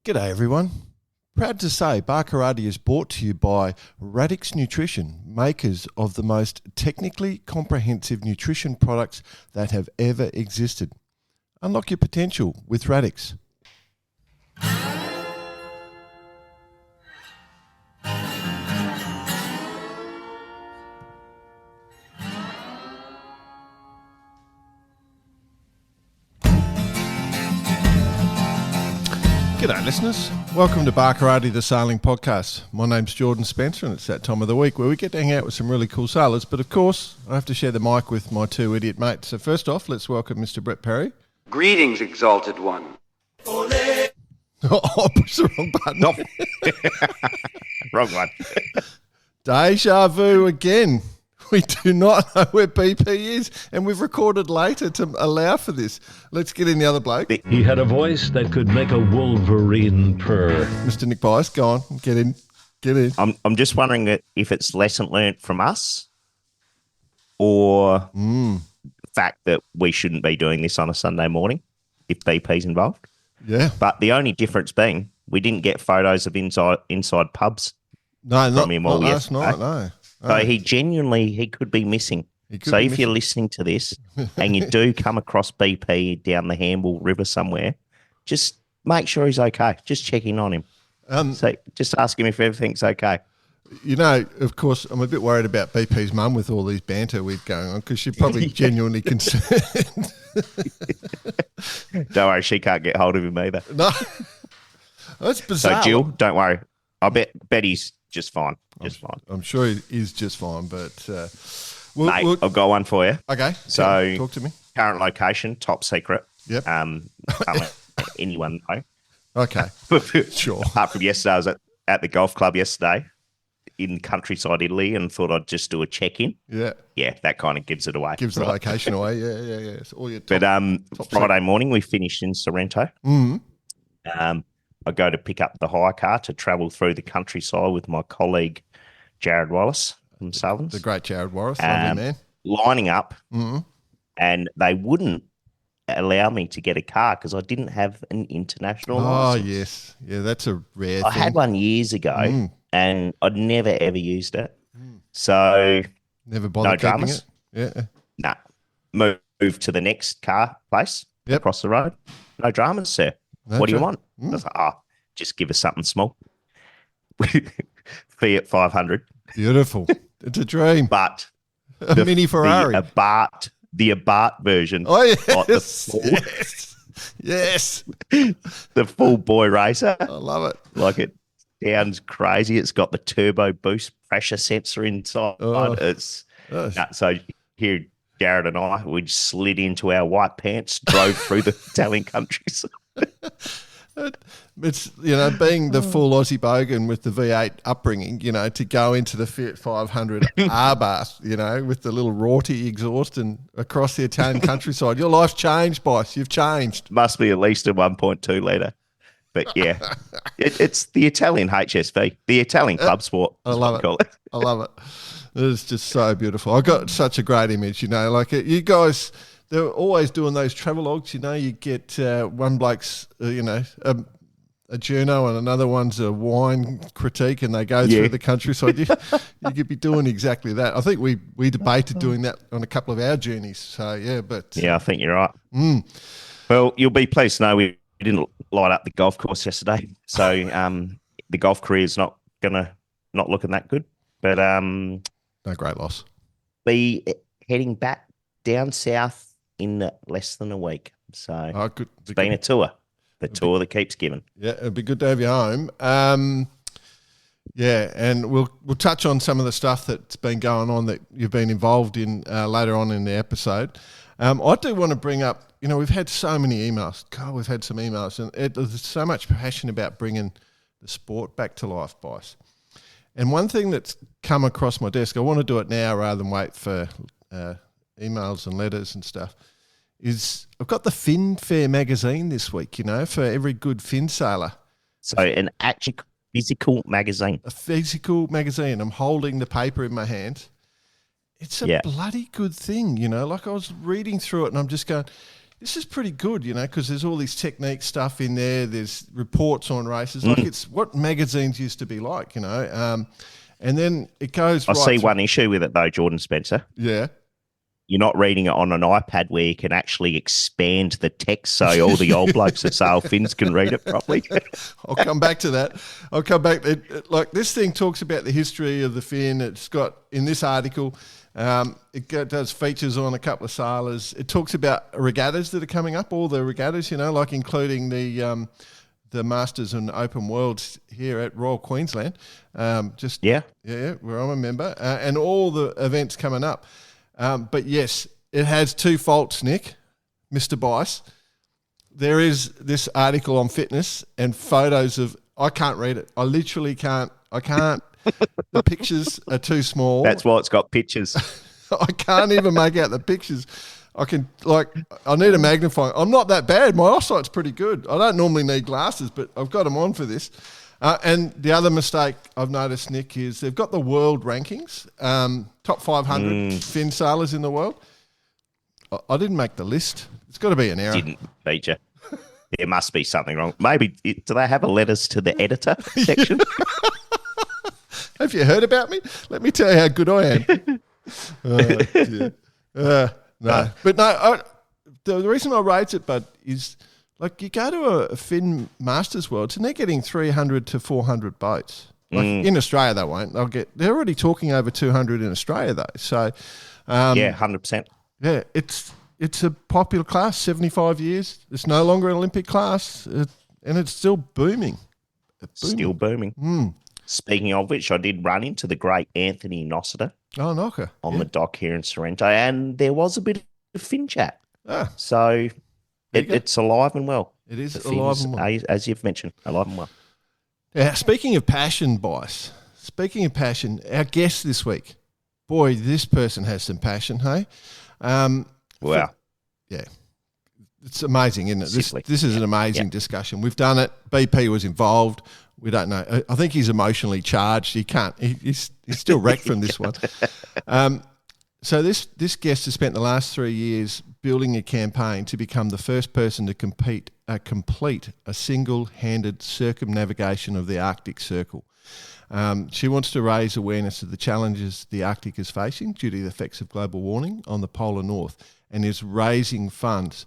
G'day everyone. Proud to say Barkarati is brought to you by Radix Nutrition, makers of the most technically comprehensive nutrition products that have ever existed. Unlock your potential with Radix. G'day listeners, welcome to Barkarati the Sailing Podcast. My name's Jordan Spencer and it's that time of the week where we get to hang out with some really cool sailors, but of course I have to share the mic with my two idiot mates. So first off, let's welcome Mr. Brett Perry. Greetings, exalted one. Oh, I pushed the wrong button. Nope. Wrong one. Deja vu again. We do not know where BP is, and we've recorded later to allow for this. Let's get in the other bloke. He had a voice that could make a wolverine purr. Mr. Nick Bias, go on, get in. I'm just wondering if it's lesson learnt from us or the fact that we shouldn't be doing this on a Sunday morning if BP's involved. Yeah. But the only difference being we didn't get photos of inside pubs from him all last yesterday. night, no. So he could be missing. So if you're listening to this and you do come across BP down the Hamble River somewhere, just make sure he's okay. Just check in on him. So just ask him if everything's okay. You know, of course, I'm a bit worried about BP's mum with all these banter we've going on because she's probably genuinely concerned. Don't worry, she can't get hold of him either. No, that's bizarre. So Jill, don't worry. I bet he's just fine. Fine. I'm sure he is just fine, but mate, I've got one for you. Okay. So talk to me. Current location, top secret. Yep. Can't let anyone know. Okay. Sure. Apart from yesterday, I was at the golf club yesterday in countryside Italy and thought I'd just do a check-in. Yeah. Yeah, that kind of gives it away. Gives the location away. Yeah. So all your top, but Friday morning we finished in Sorrento. Mm-hmm. I go to pick up the hire car to travel through the countryside with my colleague Jared Wallace from Southern. The great Jared Wallace, lovely man. Lining up, and they wouldn't allow me to get a car because I didn't have an international license. Yes. Yeah, that's a rare I thing. had one years ago, and I'd never, ever used it. So never bothered keeping dramas. it? Yeah. Nah. Move to the next car place across the road. No dramas, sir. What do you want? I was like, just give us something small. Fiat 500. Beautiful. It's a dream. But a mini Ferrari. The Abarth version. Oh, yes. Like Yes. The full boy racer. I love it. Like it sounds crazy. It's got the turbo boost pressure sensor inside. So here, Jared and I, we slid into our white pants, drove through the Italian countryside. It's, being the full Aussie bogan with the V8 upbringing, to go into the Fiat 500 Abarth, with the little Rorty exhaust and across the Italian countryside. Your life's changed, boss. You've changed. Must be at least a 1.2 litre. But yeah, it's the Italian HSV, the Italian club sport. I love it. I love it. It's just so beautiful. I got such a great image, like you guys. They're always doing those travelogues, you get one bloke's, a journo and another one's a wine critique and they go through the countryside. You could be doing exactly that. I think we debated doing that on a couple of our journeys. So, yeah, but... Yeah, I think you're right. Well, you'll be pleased to know we didn't light up the golf course yesterday. So the golf career is not looking that good. But... no great loss. Be heading back down south in less than a week. So it's been a tour. The tour that keeps giving. Yeah, it'd be good to have you home. And we'll touch on some of the stuff that's been going on that you've been involved in later on in the episode. I do want to bring up, we've had so many emails. God, we've had some emails, and there's so much passion about bringing the sport back to life, boys. And one thing that's come across my desk, I want to do it now rather than wait for emails and letters and stuff, is I've got the Fin Fair magazine this week, for every good fin sailor. So an actual physical magazine. A physical magazine. I'm holding the paper in my hand. It's a bloody good thing, like I was reading through it and I'm just going, this is pretty good, because there's all this technique stuff in there. There's reports on races. Like it's what magazines used to be like, and then it goes I see one issue with it, though, Jordan Spencer. Yeah. You're not reading it on an iPad where you can actually expand the text so all the old blokes that sail fins can read it properly. I'll come back to that. I'll come back. Like this thing talks about the history of the fin. It's got, in this article, does features on a couple of sailors. It talks about regattas that are coming up, all the regattas, like including the Masters and Open Worlds here at Royal Queensland. Where I'm a member, and all the events coming up. But yes, it has two faults, Nick, Mr. Bice. There is this article on fitness and photos of, I can't read it. I literally can't. The pictures are too small. That's why it's got pictures. I can't even make out the pictures. I need a magnifying. I'm not that bad. My eyesight's pretty good. I don't normally need glasses, but I've got them on for this. And the other mistake I've noticed, Nick, is they've got the world rankings, top 500 fin sailors in the world. I didn't make the list. It's got to be an error. Didn't, Peter. There must be something wrong. Maybe, do they have a letters to the editor section? Have you heard about me? Let me tell you how good I am. No. But no, the reason I rate it, Bud, is like you go to a Fin Masters Worlds and they're getting 300 to 400 boats. Like in Australia, they won't. They're already talking over 200 in Australia, though. So, 100%. Yeah, it's a popular class, 75 years. It's no longer an Olympic class, and it's still booming. Still booming. Speaking of which, I did run into the great Anthony Nossiter. Oh, Knocker. On the dock here in Sorrento, and there was a bit of fin chat. So it's alive and well. It is alive and well. As you've mentioned, alive and well. Yeah, speaking of passion, Bice, our guest this week, boy, this person has some passion, hey? Wow. Yeah. It's amazing, isn't it? This is an amazing discussion. We've done it. BP was involved. We don't know. I think he's emotionally charged. He can't. He's still wrecked from this one. So this guest has spent the last 3 years building a campaign to become the first person to complete a single-handed circumnavigation of the Arctic Circle. She wants to raise awareness of the challenges the Arctic is facing due to the effects of global warming on the polar north, and is raising funds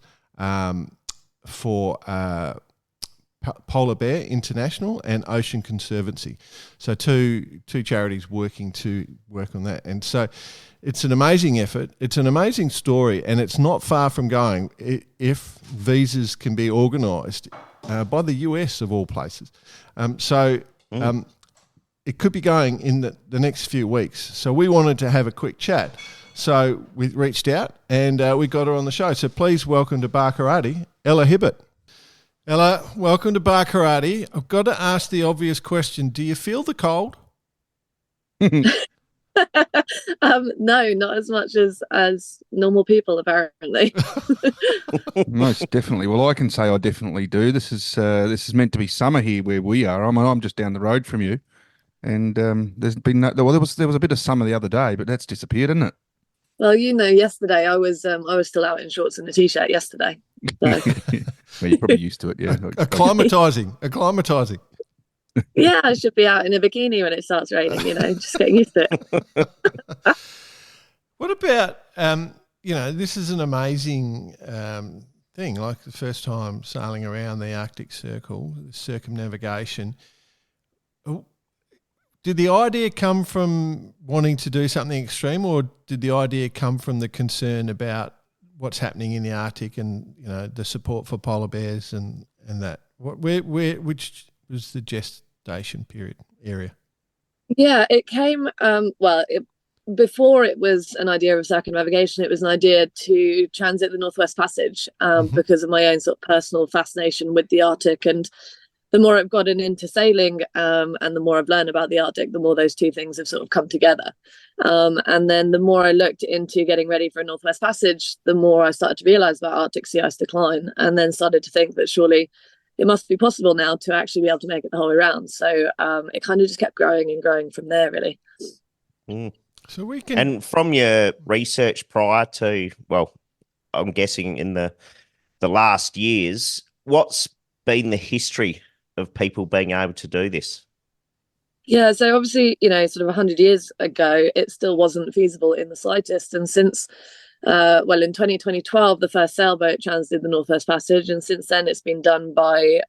for Polar Bear International and Ocean Conservancy. So two charities working on that. And so it's an amazing effort. It's an amazing story, and it's not far from going if visas can be organised by the US of all places. It could be going in the next few weeks. So we wanted to have a quick chat. So we reached out and we got her on the show. So please welcome to Bar Karate, Ella Hibbert. Ella, welcome to Bar Karate. I've got to ask the obvious question. Do you feel the cold? No, not as much as normal people, apparently. Most definitely. Well, I can say I definitely do. This is meant to be summer here where we are. I'm just down the road from you, and there's been there was a bit of summer the other day, but that's disappeared, isn't it? Well, yesterday I was still out in shorts and a t-shirt yesterday. So. Well, you're probably used to it, yeah. Acclimatising. Yeah, I should be out in a bikini when it starts raining, just getting used to it. What about, this is an amazing thing, like the first time sailing around the Arctic Circle, circumnavigation. Did the idea come from wanting to do something extreme, or did the idea come from the concern about what's happening in the Arctic and, the support for polar bears and that? Which was the gestation period area? Yeah, it came, before it was an idea of circumnavigation, it was an idea to transit the Northwest Passage because of my own sort of personal fascination with the Arctic. And the more I've gotten into sailing and the more I've learned about the Arctic, the more those two things have sort of come together. And then the more I looked into getting ready for a Northwest Passage, the more I started to realise about Arctic sea ice decline, and then started to think that surely it must be possible now to actually be able to make it the whole way around. So it kind of just kept growing and growing from there, really. So we can... And from your research prior to, well, I'm guessing in the the last years. What's been the history of people being able to do this? Yeah, so obviously, sort of 100 years ago, it still wasn't feasible in the slightest. And since, in 2012, the first sailboat transited the Northwest Passage. And since then, it's been done by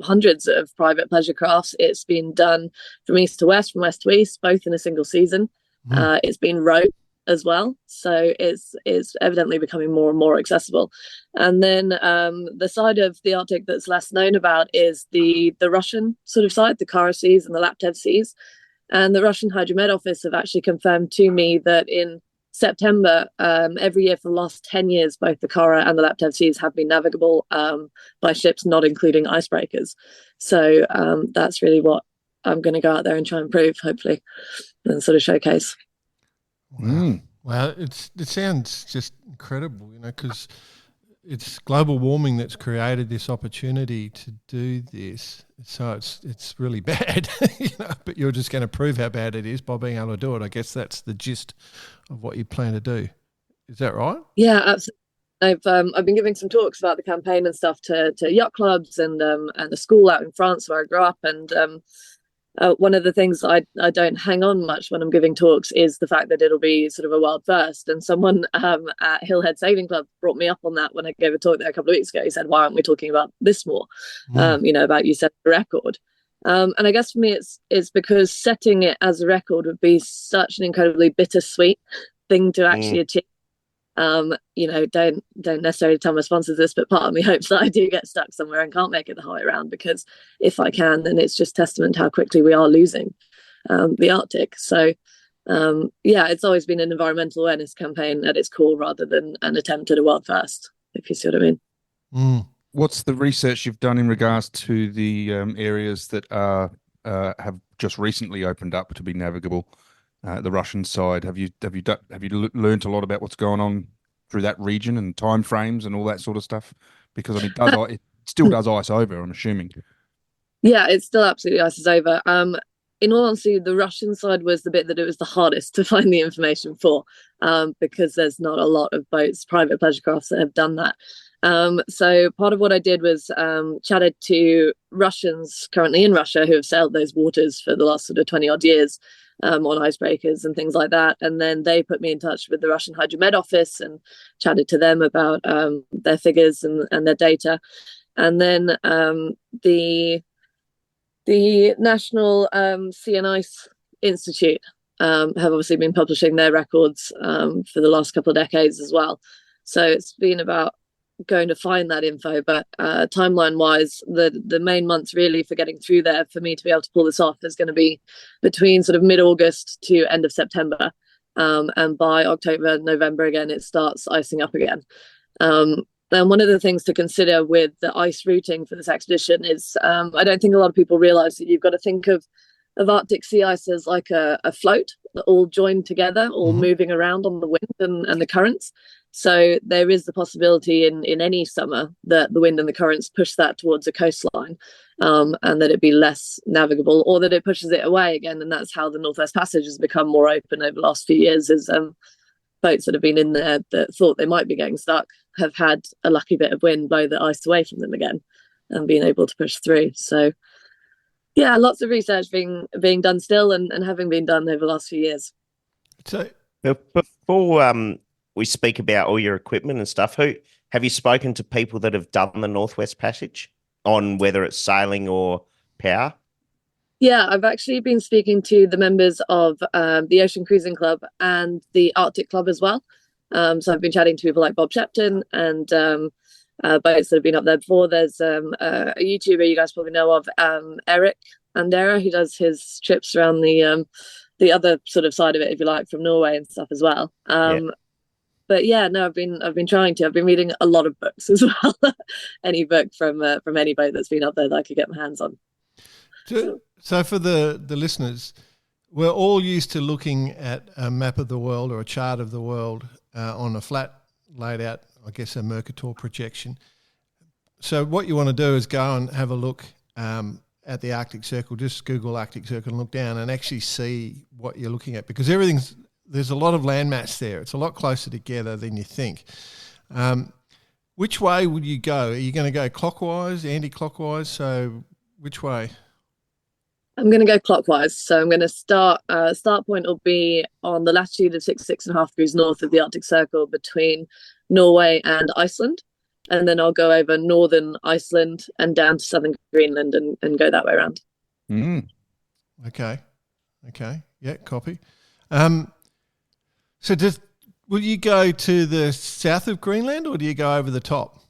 hundreds of private pleasure crafts. It's been done from east to west, from west to east, both in a single season. It's been rowed as well. So it's evidently becoming more and more accessible. And then the side of the Arctic that's less known about is the Russian sort of side, the Kara Seas and the Laptev Seas. And the Russian Hydromet Office have actually confirmed to me that in September, every year for the last 10 years, both the Kara and the Laptev Seas have been navigable by ships, not including icebreakers. So that's really what I'm going to go out there and try and prove, hopefully, and sort of showcase. Wow, it sounds just incredible, because it's global warming that's created this opportunity to do this. So it's really bad, but you're just going to prove how bad it is by being able to do it. I guess that's the gist of what you plan to do. Is that right? Yeah, absolutely. I've been giving some talks about the campaign and stuff to yacht clubs and a school out in France where I grew up, and one of the things I don't hang on much when I'm giving talks is the fact that it'll be sort of a world first. And someone at Hillhead Sailing Club brought me up on that when I gave a talk there a couple of weeks ago. He said, "Why aren't we talking about this more? About you setting a record." And I guess for me, it's because setting it as a record would be such an incredibly bittersweet thing to actually achieve. Don't necessarily tell my sponsors this, but part of me hopes that I do get stuck somewhere and can't make it the whole way around, because if I can, then it's just testament to how quickly we are losing the Arctic. So it's always been an environmental awareness campaign at its core rather than an attempt at a world first, if you see what I mean. What's the research you've done in regards to the areas that have just recently opened up to be navigable? The Russian side, have you learned a lot about what's going on through that region and time frames and all that sort of stuff? Because it still does ice over, I'm assuming. Yeah, it still absolutely ices over. In all honesty, the Russian side was the bit that it was the hardest to find the information for, because there's not a lot of boats, private pleasure crafts, that have done that. So part of what I did was chatted to Russians currently in Russia who have sailed those waters for the last sort of 20 odd years. On icebreakers and things like that. And then they put me in touch with the Russian Hydromet Office and chatted to them about their figures and their data. And then the National Sea and Ice Institute have obviously been publishing their records for the last couple of decades as well. So it's been about going to find that info, but timeline wise, the main months really for getting through there for me to be able to pull this off is going to be between sort of mid-August to end of September, and by October, November again it starts icing up again. And one of the things to consider with the ice routing for this expedition is I don't think a lot of people realize that you've got to think of Arctic sea ice as like a float, all joined together, all moving around on the wind and the currents. So there is the possibility in any summer that the wind and the currents push that towards a coastline, and that it be less navigable, or that it pushes it away again. And that's how the Northwest Passage has become more open over the last few years, is boats that have been in there that thought they might be getting stuck have had a lucky bit of wind blow the ice away from them again and being able to push through. So yeah, lots of research being done still and having been done over the last few years. So before we speak about all your equipment and stuff, who have you spoken to people that have done the Northwest Passage on whether it's sailing or power? Yeah, I've actually been speaking to the members of the Ocean Cruising Club and the Arctic Club as well. So I've been chatting to people like Bob Shepton and boats that have been up there before. There's a YouTuber you guys probably know of, Eric Andera, who does his trips around the other sort of side of it, if you like, from Norway and stuff as well. But yeah, no, I've been trying to. I've been reading a lot of books as well. Any book from any boat that's been up there that I could get my hands on. So for the listeners, we're all used to looking at a map of the world or a chart of the world on a flat laid out, I guess, a Mercator projection. So what you want to do is go and have a look at the Arctic Circle. Just Google Arctic Circle and look down and actually see what you're looking at, because there's a lot of landmass there. It's a lot closer together than you think. Which way would you go? Are you going to go clockwise, anti-clockwise? So which way? I'm going to go clockwise. So I'm going to start point will be on the latitude of 6.5 degrees north of the Arctic Circle between Norway and Iceland. And then I'll go over northern Iceland and down to southern Greenland and go that way around. Mm. Okay. Yeah, copy. So will you go to the south of Greenland or do you go over the top?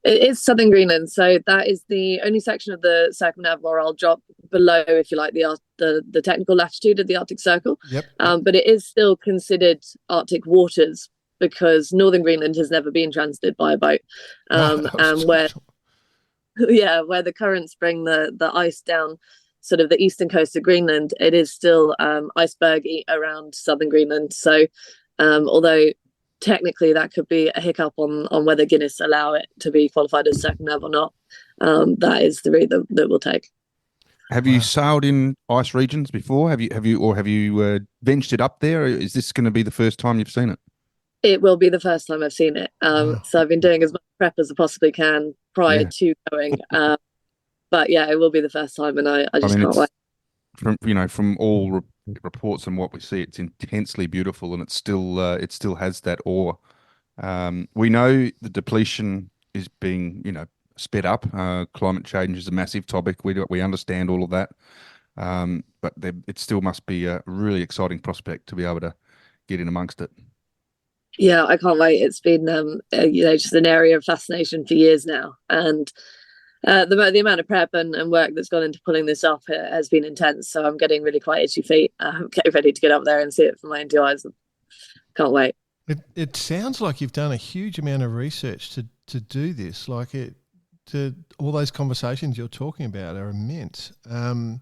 It is southern Greenland, so that is the only section of the circumnavigation I'll drop below, if you like, the technical latitude of the Arctic Circle. Yep. But it is still considered Arctic waters because northern Greenland has never been transited by a boat, and where the currents bring the ice down sort of the eastern coast of Greenland, it is still icebergy around southern Greenland. So although technically that could be a hiccup on whether Guinness allow it to be qualified as circumnav or not, that is the route that we'll take. Have you sailed in ice regions before? Have you ventured up there? Or is this going to be the first time you've seen it? It will be the first time I've seen it. So I've been doing as much prep as I possibly can prior to going. But yeah, it will be the first time, and I just can't wait. From all reports and what we see, it's intensely beautiful, and it still has that awe. We know the depletion is being sped up. Climate change is a massive topic. We understand all of that, but it still must be a really exciting prospect to be able to get in amongst it. Yeah, I can't wait. It's been just an area of fascination for years now, and the amount of prep and work that's gone into pulling this off has been intense. So I'm getting really quite itchy feet. I'm getting ready to get up there and see it from my own two eyes. Can't wait. It sounds like you've done a huge amount of research to do this. To all those conversations you're talking about are immense. And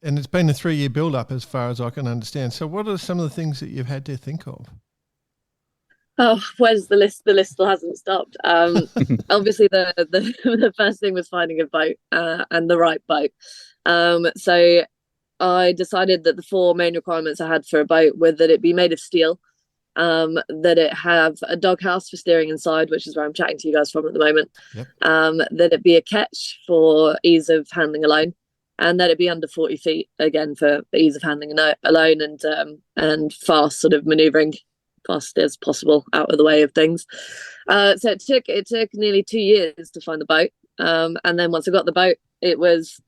it's been a 3-year build-up as far as I can understand. So what are some of the things that you've had to think of? Oh, where's the list? The list still hasn't stopped. Obviously, the first thing was finding a boat and the right boat. So I decided that the 4 main requirements I had for a boat were that it be made of steel, that it have a doghouse for steering inside, which is where I'm chatting to you guys from at the moment, yep. That it be a ketch for ease of handling alone, and that it be under 40 feet, again, for ease of handling alone and fast sort of manoeuvring, fast as possible out of the way of things. So it took nearly 2 years to find the boat. And then once I got the boat, it was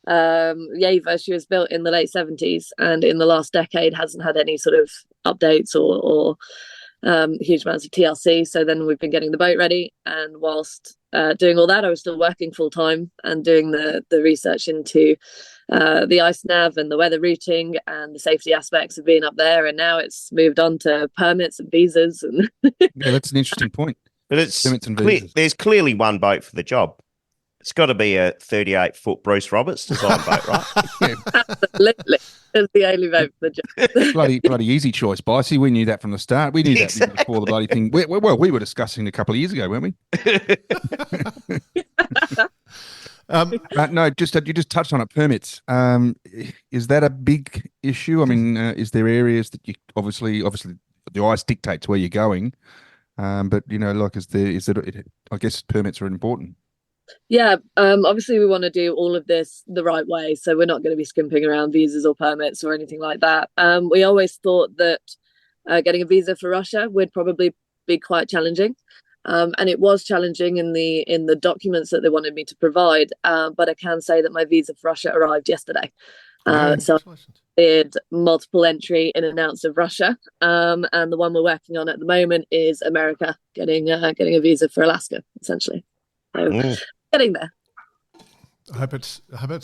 Yeva. She was built in the late 70s, and in the last decade hasn't had any sort of updates or huge amounts of TLC. So then we've been getting the boat ready, and whilst doing all that, I was still working full time and doing the research into the ice nav and the weather routing and the safety aspects of being up there. And now it's moved on to permits and visas. And yeah, that's an interesting point. But there's clearly one boat for the job. It's got to be a 38-foot Bruce Roberts design boat, right? Yeah. Absolutely. It's the only vote for the job. bloody easy choice, Bicey. We knew that from the start. We knew that before the bloody thing. We were discussing a couple of years ago, weren't we? No, you just touched on it. Permits. Is that a big issue? I mean, is there areas that you obviously the ice dictates where you're going, but I guess permits are important. Yeah, obviously we want to do all of this the right way, so we're not going to be skimping around visas or permits or anything like that. We always thought that getting a visa for Russia would probably be quite challenging, and it was challenging in the documents that they wanted me to provide. But I can say that my visa for Russia arrived yesterday. So I did multiple entry in and outs of Russia, and the one we're working on at the moment is America, getting a visa for Alaska, essentially. So, getting there. I hope it's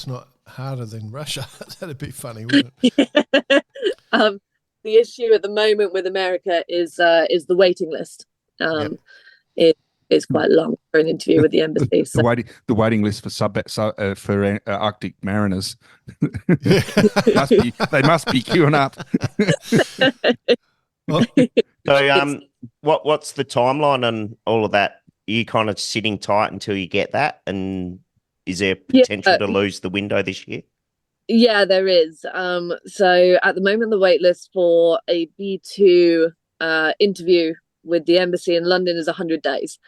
not harder than Russia. That'd be funny, wouldn't it? The issue at the moment with America is the waiting list. It is quite long for an interview with the embassy. The waiting list for Arctic mariners. They must be queuing up. So, what's the timeline on all of that? Are you kind of sitting tight until you get that? And is there potential to lose the window this year? Yeah, there is. So at the moment, the wait list for a B2 interview with the embassy in London is 100 days.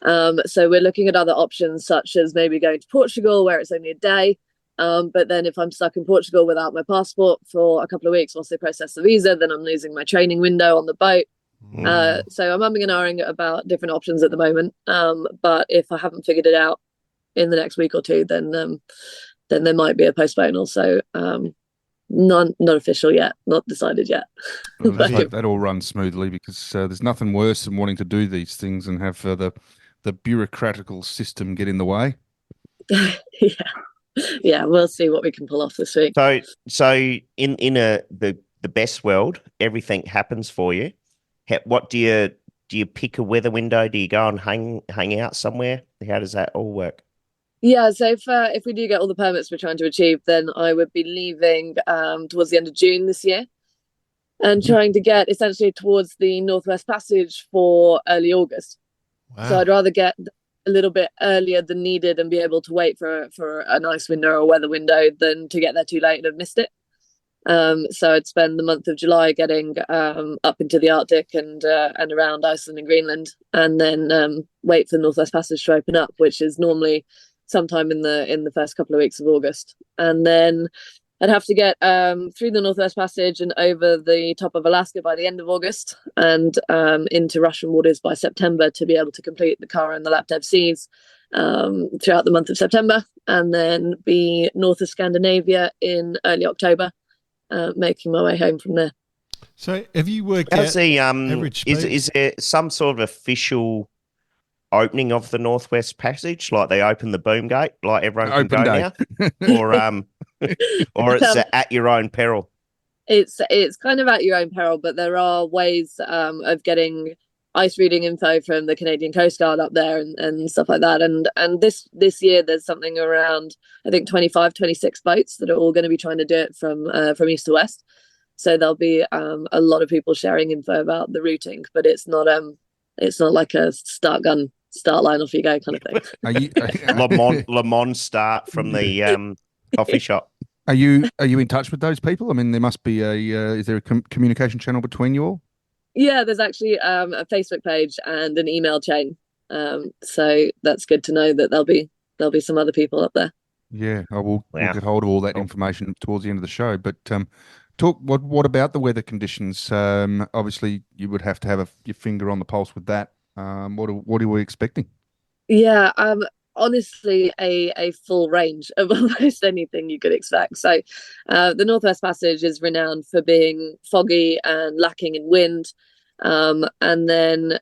So we're looking at other options, such as maybe going to Portugal, where it's only a day. But then if I'm stuck in Portugal without my passport for a couple of weeks whilst they process the visa, then I'm losing my training window on the boat. So I'm umming and ahhing about different options at the moment. But if I haven't figured it out in the next week or two, then there might be a postponal. So not official yet, not decided yet. Well, let's hope that all runs smoothly, because there's nothing worse than wanting to do these things and have the bureaucratical system get in the way. Yeah, we'll see what we can pull off this week. So in the best world, everything happens for you. What do you pick a weather window? Do you go and hang out somewhere? How does that all work? Yeah, so if we do get all the permits we're trying to achieve, then I would be leaving towards the end of June this year, and trying to get essentially towards the Northwest Passage for early August. Wow. So I'd rather get a little bit earlier than needed and be able to wait for a nice window or a weather window than to get there too late and have missed it. So I'd spend the month of July getting up into the Arctic and around Iceland and Greenland, and then wait for the Northwest Passage to open up, which is normally sometime in the first couple of weeks of August. And then I'd have to get through the Northwest Passage and over the top of Alaska by the end of August, and into Russian waters by September to be able to complete the Kara and the Laptev Seas throughout the month of September, and then be north of Scandinavia in early October, making my way home from there. So have you worked out average speed? Is there some sort of official opening of the Northwest Passage, like they open the boom gate, like everyone can go now, or it's at your own peril? It's kind of at your own peril, but there are ways of getting ice reading info from the Canadian Coast Guard up there and stuff like that. And this year there's something around, I think, 25, 26 boats that are all going to be trying to do it from east to west. So there'll be a lot of people sharing info about the routing, but it's not like a start line, off you go kind of thing. Le Mans start from the coffee shop. Are you in touch with those people? I mean, there must be is there a communication channel between you all? Yeah, there's actually a Facebook page and an email chain. So that's good to know that there'll be some other people up there. Yeah, we'll get hold of all that information towards the end of the show. But what about the weather conditions? Obviously, you would have to have your finger on the pulse with that. What are we expecting? Yeah, honestly, a full range of almost anything you could expect. So the Northwest Passage is renowned for being foggy and lacking in wind. And then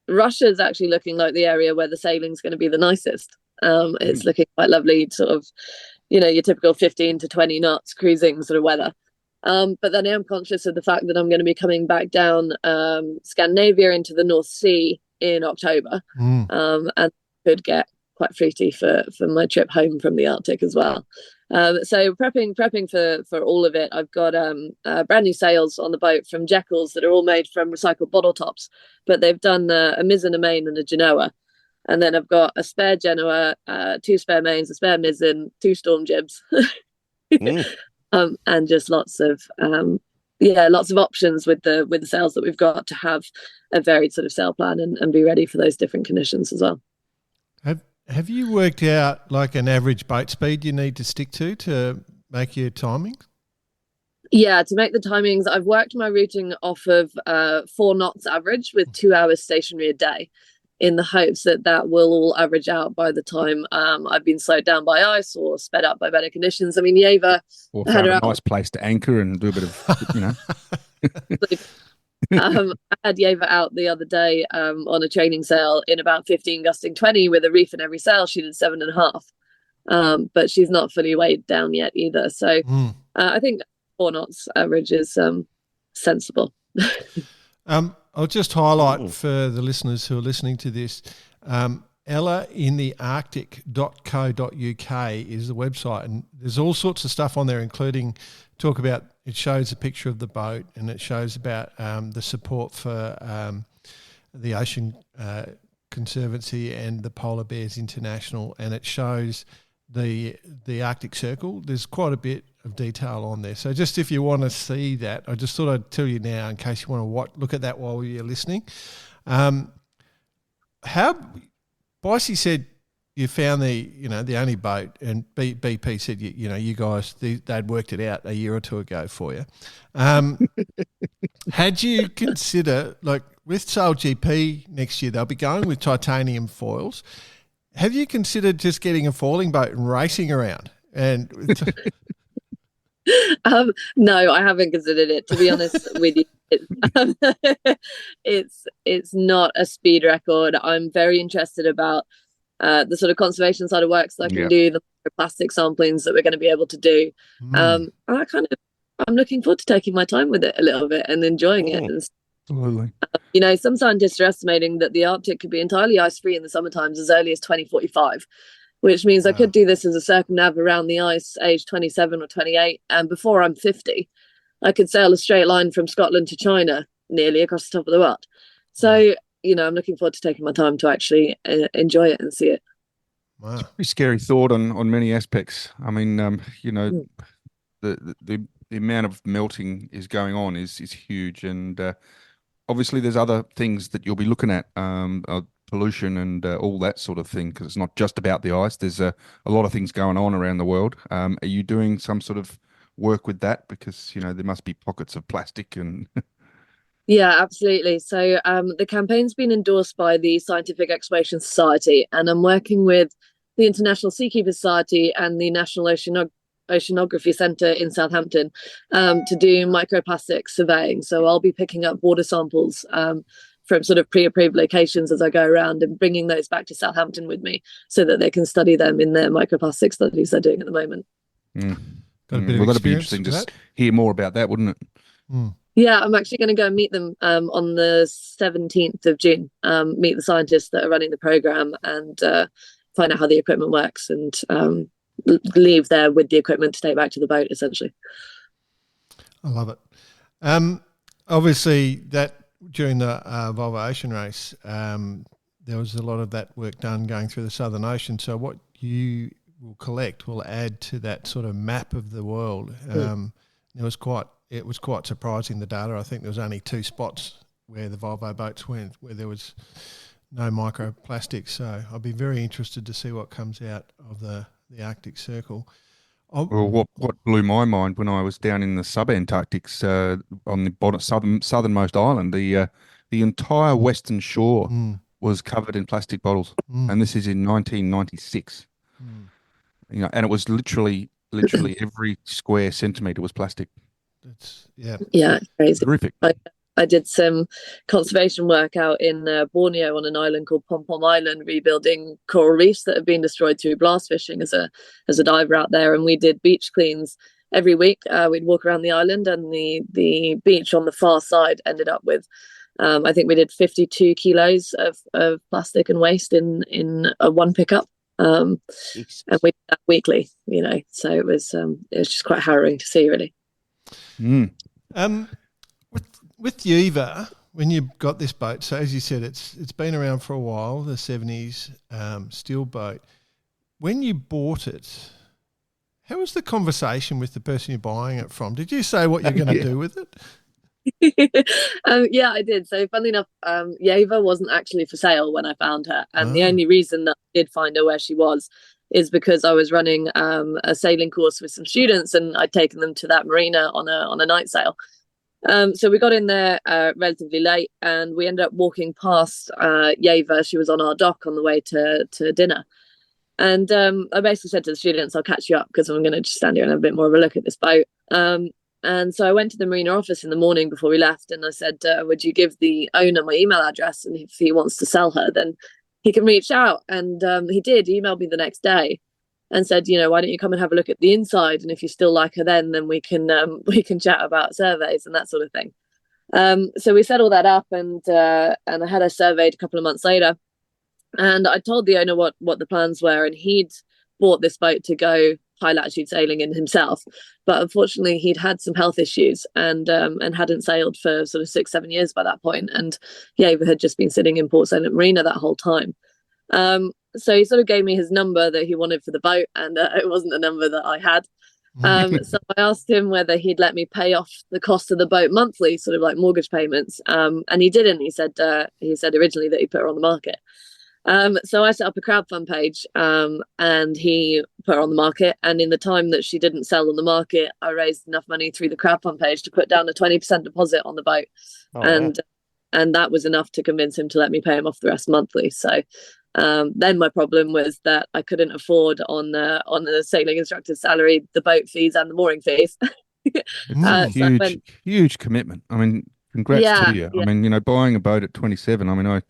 Russia's actually looking like the area where the sailing's going to be the nicest. It's looking quite lovely, sort of, your typical 15 to 20 knots cruising sort of weather. But then I am conscious of the fact that I'm going to be coming back down Scandinavia into the North Sea in October, and could get quite fruity for my trip home from the Arctic as well. So prepping for all of it. I've got brand new sails on the boat from Jeckells that are all made from recycled bottle tops, but they've done a mizzen, a main, and a genoa. And then I've got a spare genoa, 2 spare mains, a spare mizzen, 2 storm jibs, and just lots of options with the sails that we've got to have a varied sort of sail plan and be ready for those different conditions as well. Have you worked out like an average boat speed you need to stick to make your timings? Yeah, to make the timings, I've worked my routing off of 4 knots average with 2 hours stationary a day, in the hopes that will all average out by the time I've been slowed down by ice or sped up by better conditions. I mean, Yeva had a nice place to anchor and do a bit of, I had Yeva out the other day on a training sail in about 15 gusting 20 with a reef in every sail. She did 7.5, but she's not fully weighed down yet either. So I think 4 knots average is sensible. I'll just highlight for the listeners who are listening to this, ellainthearctic.co.uk is the website, and there's all sorts of stuff on there, including it shows a picture of the boat, and it shows about the support for the Ocean Conservancy and the Polar Bears International, and it shows the Arctic Circle. There's quite a bit of detail on there. So just if you want to see that, I just thought I'd tell you now in case you want to look at that while you're listening. How Bicey said you found the only boat, and BP said you guys they'd worked it out a year or two ago for you. Had you consider, like with Sail GP next year, they'll be going with titanium foils. Have you considered just getting a foiling boat and racing around? And no, I haven't considered it, to be honest with you. It's not a speed record. I'm very interested about the sort of conservation side of work, so I can do the plastic samplings that we're going to be able to do. And I'm looking forward to taking my time with it a little bit and enjoying it. And, absolutely. Some scientists are estimating that the Arctic could be entirely ice-free in the summer times as early as 2045, which means I could do this as a circumnav around the ice age 27 or 28, and before I'm 50, I could sail a straight line from Scotland to China, nearly across the top of the world. So, I'm looking forward to taking my time to actually enjoy it and see it. Wow. It's a pretty scary thought on many aspects. I mean, the amount of melting is going on is huge, and obviously there's other things that you'll be looking at, pollution and all that sort of thing, because it's not just about the ice. There's a lot of things going on around the world. Are you doing some sort of work with that? Because there must be pockets of plastic and Yeah, absolutely. So the campaign's been endorsed by the Scientific Exploration Society, and I'm working with the International Seakeeper Society and the National Oceanography Centre in Southampton to do microplastic surveying. So I'll be picking up water samples from sort of pre-approved locations as I go around and bringing those back to Southampton with me so that they can study them in their microplastic studies they're doing at the moment. Well, that'd be interesting to hear more about that, wouldn't it? Yeah, I'm actually going to go and meet them on the 17th of June, meet the scientists that are running the programme and find out how the equipment works and leave there with the equipment to take back to the boat, essentially. I love it. Obviously, that during the Volvo Ocean Race, there was a lot of that work done going through the Southern Ocean. So what you will collect will add to that sort of map of the world. It was quite surprising, the data. I think there was only 2 spots where the Volvo boats went where there was no microplastics. So I'll be very interested to see what comes out of the Arctic Circle. Well, what blew my mind when I was down in the subantarctics on the southernmost island, the entire western shore was covered in plastic bottles, and this is in 1996. And it was literally every square centimetre was plastic. Yeah, crazy. Terrific. I did some conservation work out in Borneo on an island called Pom Pom Island, rebuilding coral reefs that have been destroyed through blast fishing as a diver out there. And we did beach cleans every week. We'd walk around the island, and the beach on the far side ended up with, I think we did 52 kilos of plastic and waste in one pickup. And we did that weekly, so it was just quite harrowing to see, really. With Yuva, when you got this boat, so as you said, it's been around for a while, the 70s steel boat. When you bought it, how was the conversation with the person you're buying it from? Did you say what you're going to do with it? Yeah, I did. So funnily enough, Yuva wasn't actually for sale when I found her. And the only reason that I did find her where she was is because I was running a sailing course with some students, and I'd taken them to that marina on a night sail. So we got in there relatively late, and we ended up walking past Yuva. She was on our dock on the way to dinner. And I basically said to the students, I'll catch you up because I'm going to just stand here and have a bit more of a look at this boat. And so I went to the marina office in the morning before we left, and I said, would you give the owner my email address? And if he wants to sell her, then he can reach out. And he did. He emailed me the next day and said, why don't you come and have a look at the inside? And if you still like her then we can chat about surveys and that sort of thing. So we set all that up, and I had her surveyed a couple of months later. And I told the owner what the plans were, and he'd bought this boat to go high latitude sailing in himself. But unfortunately, he'd had some health issues and hadn't sailed for sort of 6-7 years by that point. And Yuva had just been sitting in Port Solent Marina that whole time. So he sort of gave me his number that he wanted for the boat, and it wasn't a number that I had. So I asked him whether he'd let me pay off the cost of the boat monthly, sort of like mortgage payments. And he didn't. He said originally that he put her on the market. So I set up a crowdfund page, and he put her on the market. And in the time that she didn't sell on the market, I raised enough money through the crowdfund page to put down a 20% deposit on the boat. And that was enough to convince him to let me pay him off the rest monthly. So then my problem was that I couldn't afford on the sailing instructor's salary the boat fees and the mooring fees. Huge commitment. I mean, congrats to you. Yeah. I mean, buying a boat at 27. I mean,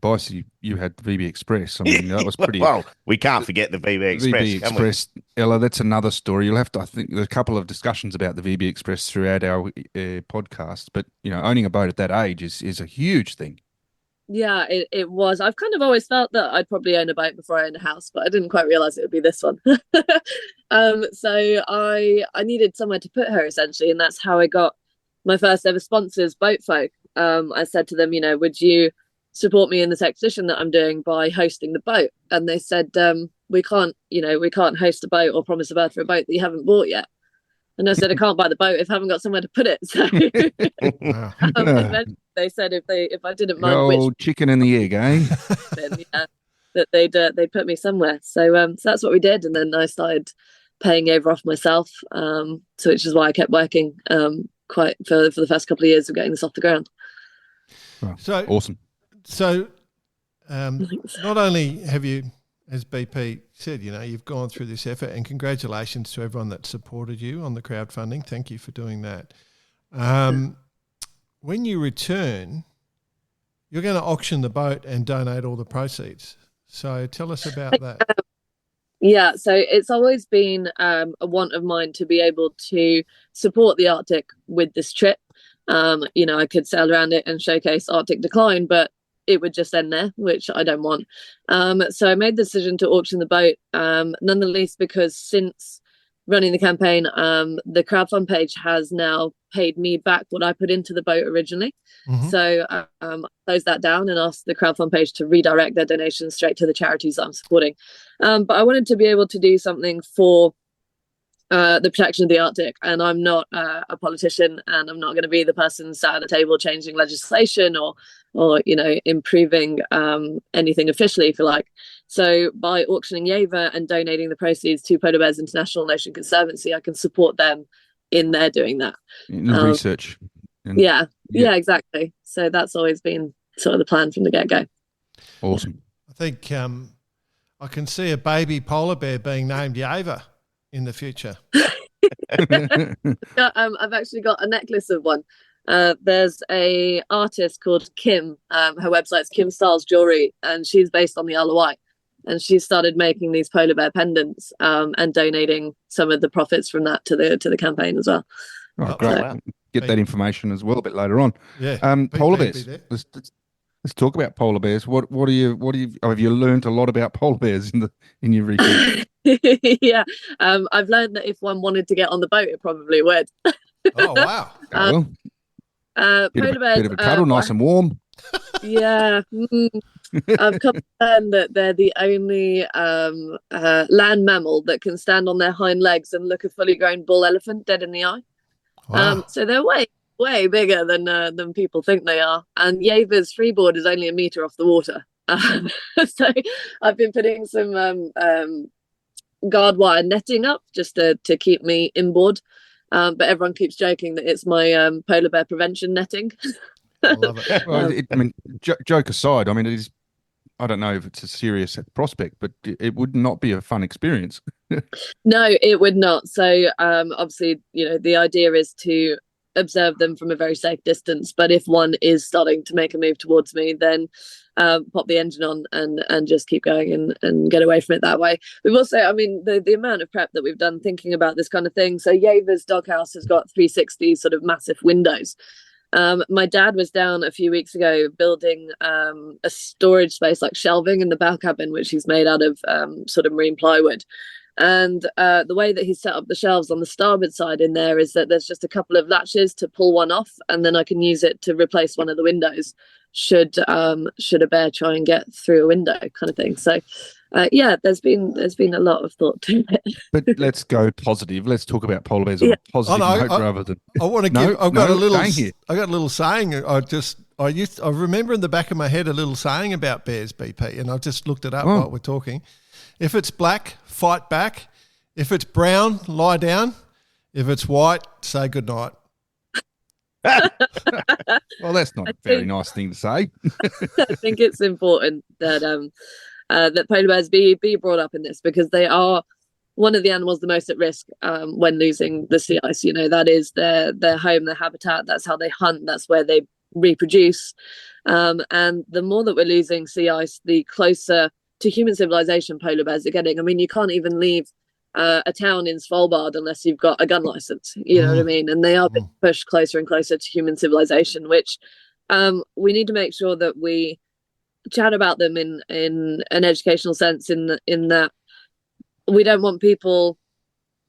Bice, you had the VB Express. I mean, that was pretty. Well, we can't forget the VB Express. VB Express, Ella, that's another story. You'll have to. I think there's a couple of discussions about the VB Express throughout our podcast. But owning a boat at that age is a huge thing. Yeah, it was. I've kind of always felt that I'd probably own a boat before I owned a house, but I didn't quite realize it would be this one. So I needed somewhere to put her essentially, and that's how I got my first ever sponsors, Boatfolk. I said to them, would you support me in this expedition that I'm doing by hosting the boat? And they said, we can't host a boat or promise a berth for a boat that you haven't bought yet. And I said, I can't buy the boat if I haven't got somewhere to put it. So they said if I didn't mind which chicken and the egg, eh? That they'd put me somewhere. So that's what we did, and then I started paying over off myself. So which is why I kept working quite for the first couple of years of getting this off the ground. Oh, so awesome. So not only have you, as BP said, you've gone through this effort, and congratulations to everyone that supported you on the crowdfunding. Thank you for doing that. When you return, you're going to auction the boat and donate all the proceeds. So tell us about that. Yeah, so it's always been a want of mine to be able to support the Arctic with this trip. I could sail around it and showcase Arctic decline, but it would just end there, which I don't want. So I made the decision to auction the boat, none the least because since running the campaign, the crowdfund page has now paid me back what I put into the boat originally. Mm-hmm. So I closed that down and asked the crowdfund page to redirect their donations straight to the charities that I'm supporting. But I wanted to be able to do something for the protection of the Arctic, and I'm not a politician, and I'm not going to be the person sat at the table changing legislation or improving anything officially, if you like. So by auctioning Yaver and donating the proceeds to Polar Bears International and Ocean Conservancy, I can support them in their doing that. In the research. Yeah, exactly. So that's always been sort of the plan from the get-go. Awesome. I think I can see a baby polar bear being named Yaver in the future. I've actually got a necklace of one. There's a artist called Kim. Her website's Kim Styles Jewelry, and she's based on the Isle of Wight. And she started making these polar bear pendants and donating some of the profits from that to the campaign as well. Oh, great! Wow. Get that information as well a bit later on. Yeah. Polar bears. Let's talk about polar bears. What do you have you learned a lot about polar bears in your research? Yeah, I've learned that if one wanted to get on the boat, it probably would. Oh wow! Polar bears, bit of a cuddle, nice and warm. Yeah, I've come to learn that they're the only land mammal that can stand on their hind legs and look a fully grown bull elephant dead in the eye. Wow. So they're way bigger than people think they are. And Yaver's freeboard is only a meter off the water. So I've been putting some guard wire netting up just to keep me inboard. But everyone keeps joking that it's my polar bear prevention netting. I love it. Well, joke aside, it is. I don't know if it's a serious prospect, but it would not be a fun experience. No, it would not. So obviously, the idea is to observe them from a very safe distance. But if one is starting to make a move towards me, then pop the engine on and just keep going and get away from it that way. We've also, the amount of prep that we've done thinking about this kind of thing. So Yaver's doghouse has got 360 sort of massive windows. My dad was down a few weeks ago building a storage space like shelving in the bow cabin, which he's made out of sort of marine plywood. And the way that he set up the shelves on the starboard side in there is that there's just a couple of latches to pull one off, and then I can use it to replace one of the windows should a bear try and get through a window kind of thing. So yeah, there's been a lot of thought to it. But let's go positive. Let's talk about polar bears on a positive note rather than. I want to No, give. I've got a little. staying here. I got a little saying. I remember in the back of my head a little saying about bears, BP, and I've just looked it up while we're talking. If it's black, fight back. If it's brown, lie down. If it's white, say goodnight. Well, that's not a very nice thing to say. I think it's important that that polar bears be brought up in this, because they are one of the animals the most at risk when losing the sea ice. You know, that is their home, their habitat. That's how they hunt. That's where they reproduce. And the more that we're losing sea ice, the closer to human civilization polar bears are getting. I mean, you can't even leave a town in Svalbard unless you've got a gun license. You know what I mean? And they are being pushed closer and closer to human civilization, which we need to make sure that we chat about them in an educational sense, in that we don't want people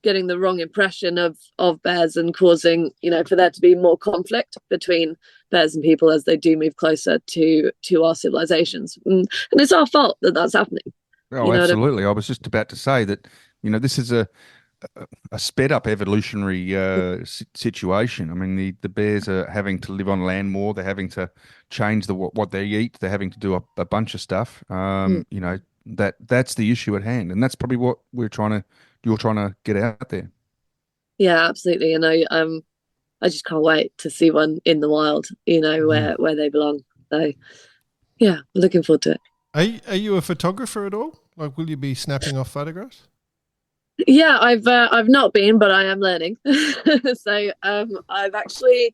getting the wrong impression of bears and causing, you know, for there to be more conflict between bears and people as they do move closer to our civilizations. And it's our fault that that's happening. Oh, absolutely. I was just about to say that, you know, this is a sped up evolutionary situation. I mean, the bears are having to live on land more. They're having to change what they eat. They're having to do a bunch of stuff. You know, that's the issue at hand, and that's probably what you're trying to get out there. Yeah, absolutely. And I just can't wait to see one in the wild. You know, where they belong. So yeah, looking forward to it. Are you a photographer at all? Like, will you be snapping off photographs? Yeah, I've not been, but I am learning. So I've actually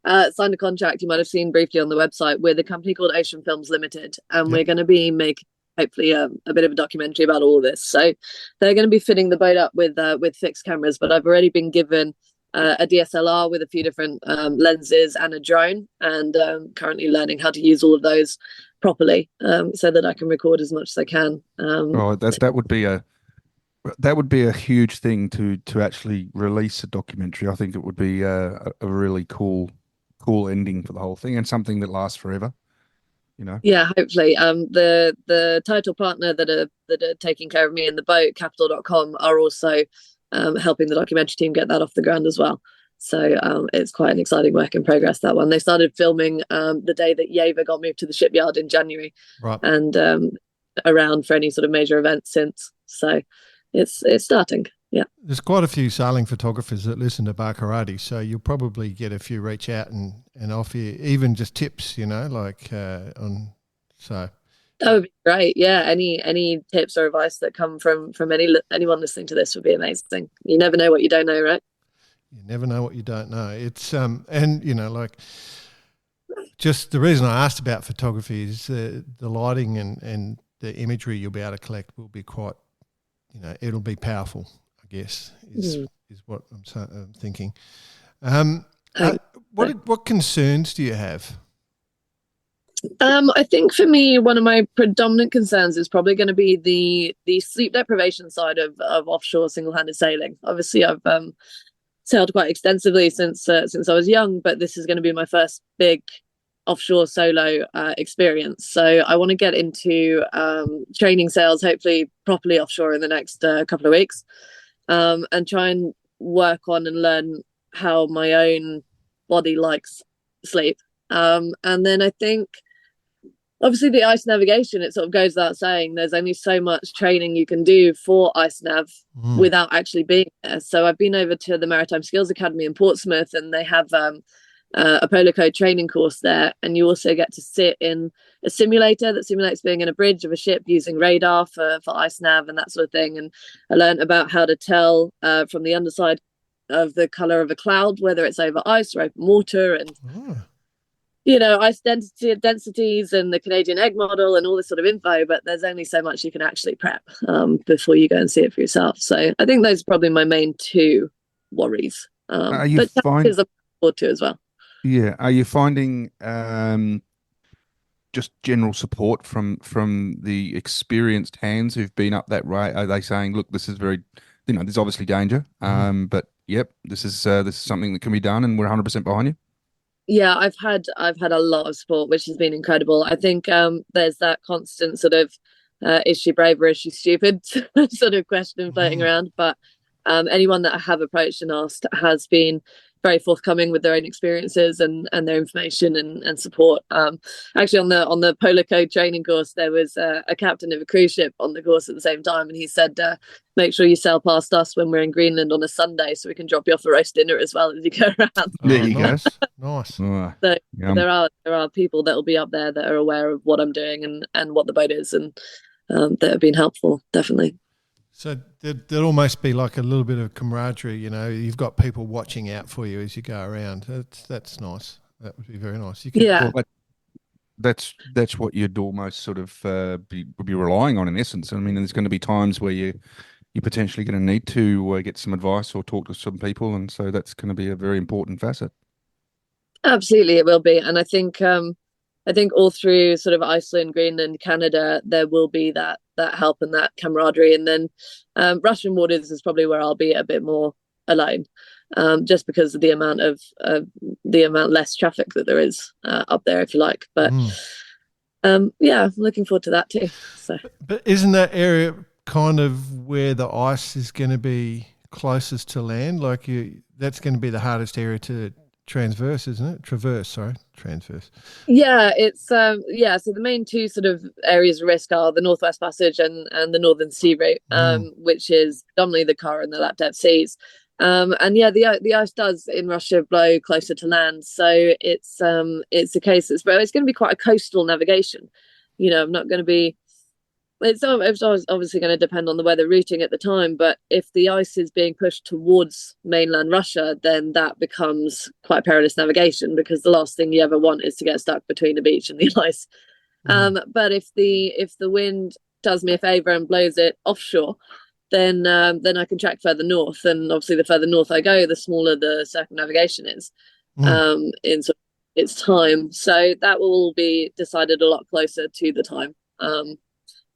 signed a contract, you might have seen briefly on the website, with a company called Ocean Films Limited, and we're going to be making hopefully a bit of a documentary about all of this. So they're going to be fitting the boat up with fixed cameras, but I've already been given a DSLR with a few different lenses and a drone, and currently learning how to use all of those properly, so that I can record as much as I can. That would be a huge thing to actually release a documentary. I think it would be a really cool ending for the whole thing, and something that lasts forever. You know. Yeah, hopefully. The title partner that are taking care of me in the boat, Capital.com, are also helping the documentary team get that off the ground as well. So it's quite an exciting work in progress, that one. They started filming the day that Yeva got moved to the shipyard in January, right, and around for any sort of major event since. So it's starting. Yeah, there's quite a few sailing photographers that listen to Barkarati, so you'll probably get a few reach out and offer you even just tips, you know, like on. So that would be great. Yeah, any tips or advice that come from anyone listening to this would be amazing. You never know what you don't know, right? You never know what you don't know. It's and you know, like, just the reason I asked about photography is the lighting and the imagery you'll be able to collect will be quite, you know, it'll be powerful, I guess, is what I'm thinking. What concerns do you have? I think for me, one of my predominant concerns is probably going to be the sleep deprivation side of offshore single-handed sailing. Obviously, I've sailed quite extensively since I was young, but this is going to be my first big offshore solo experience. So I want to get into training sails, hopefully properly offshore in the next couple of weeks, and try and work on and learn how my own body likes sleep. And then I think, obviously, the ice navigation, it sort of goes without saying, there's only so much training you can do for ice nav without actually being there. So I've been over to the Maritime Skills Academy in Portsmouth, and they have a Polar Code training course there, and you also get to sit in a simulator that simulates being in a bridge of a ship using radar for ice nav and that sort of thing. And I learned about how to tell from the underside of the color of a cloud whether it's over ice or open water, and you know, ice densities and the Canadian egg model and all this sort of info. But there's only so much you can actually prep before you go and see it for yourself. So I think those are probably my main two worries. Are you but challenges I'm looking forward to as well. Yeah. Are you finding just general support from the experienced hands who've been up that way? Are they saying, look, this is very, you know, there's obviously danger, but yep, this is something that can be done, and we're 100% behind you? Yeah, I've had a lot of support, which has been incredible. I think there's that constant sort of is she brave or is she stupid sort of question floating around. But anyone that I have approached and asked has been very forthcoming with their own experiences and their information and support. Actually, on the polar code training course, there was a captain of a cruise ship on the course at the same time, and he said, make sure you sail past us when we're in Greenland on a Sunday so we can drop you off a roast dinner as well as you go around. There you go. Nice. So there are people that will be up there that are aware of what I'm doing and what the boat is, and that have been helpful, definitely. So there'd almost be like a little bit of camaraderie, you've got people watching out for you as you go around. That's nice. That would be very nice. Well, that's what you'd almost sort of be relying on in essence. I mean, there's going to be times where you're potentially going to need to get some advice or talk to some people, and so that's going to be a very important facet. Absolutely, it will be. And I think all through sort of Iceland, Greenland, Canada, there will be that help and that camaraderie. And then Russian waters is probably where I'll be a bit more alone, just because of the amount less traffic that there is up there, if you like. But yeah, I'm looking forward to that too. So, but isn't that area kind of where the ice is going to be closest to land? Like that's going to be the hardest area to transverse, isn't it? Transverse. Yeah, it's so the main two sort of areas of risk are the Northwest Passage and the Northern Sea Route, which is predominantly the Kara and the Laptev Seas. And yeah, the ice does in Russia blow closer to land, so it's a case it's going to be quite a coastal navigation. I'm not going to be. It's obviously going to depend on the weather routing at the time, but if the ice is being pushed towards mainland Russia, then that becomes quite perilous navigation, because the last thing you ever want is to get stuck between a beach and the ice. But if the wind does me a favour and blows it offshore, then I can track further north, and obviously the further north I go, the smaller the circumnavigation is in sort of its time. So that will all be decided a lot closer to the time.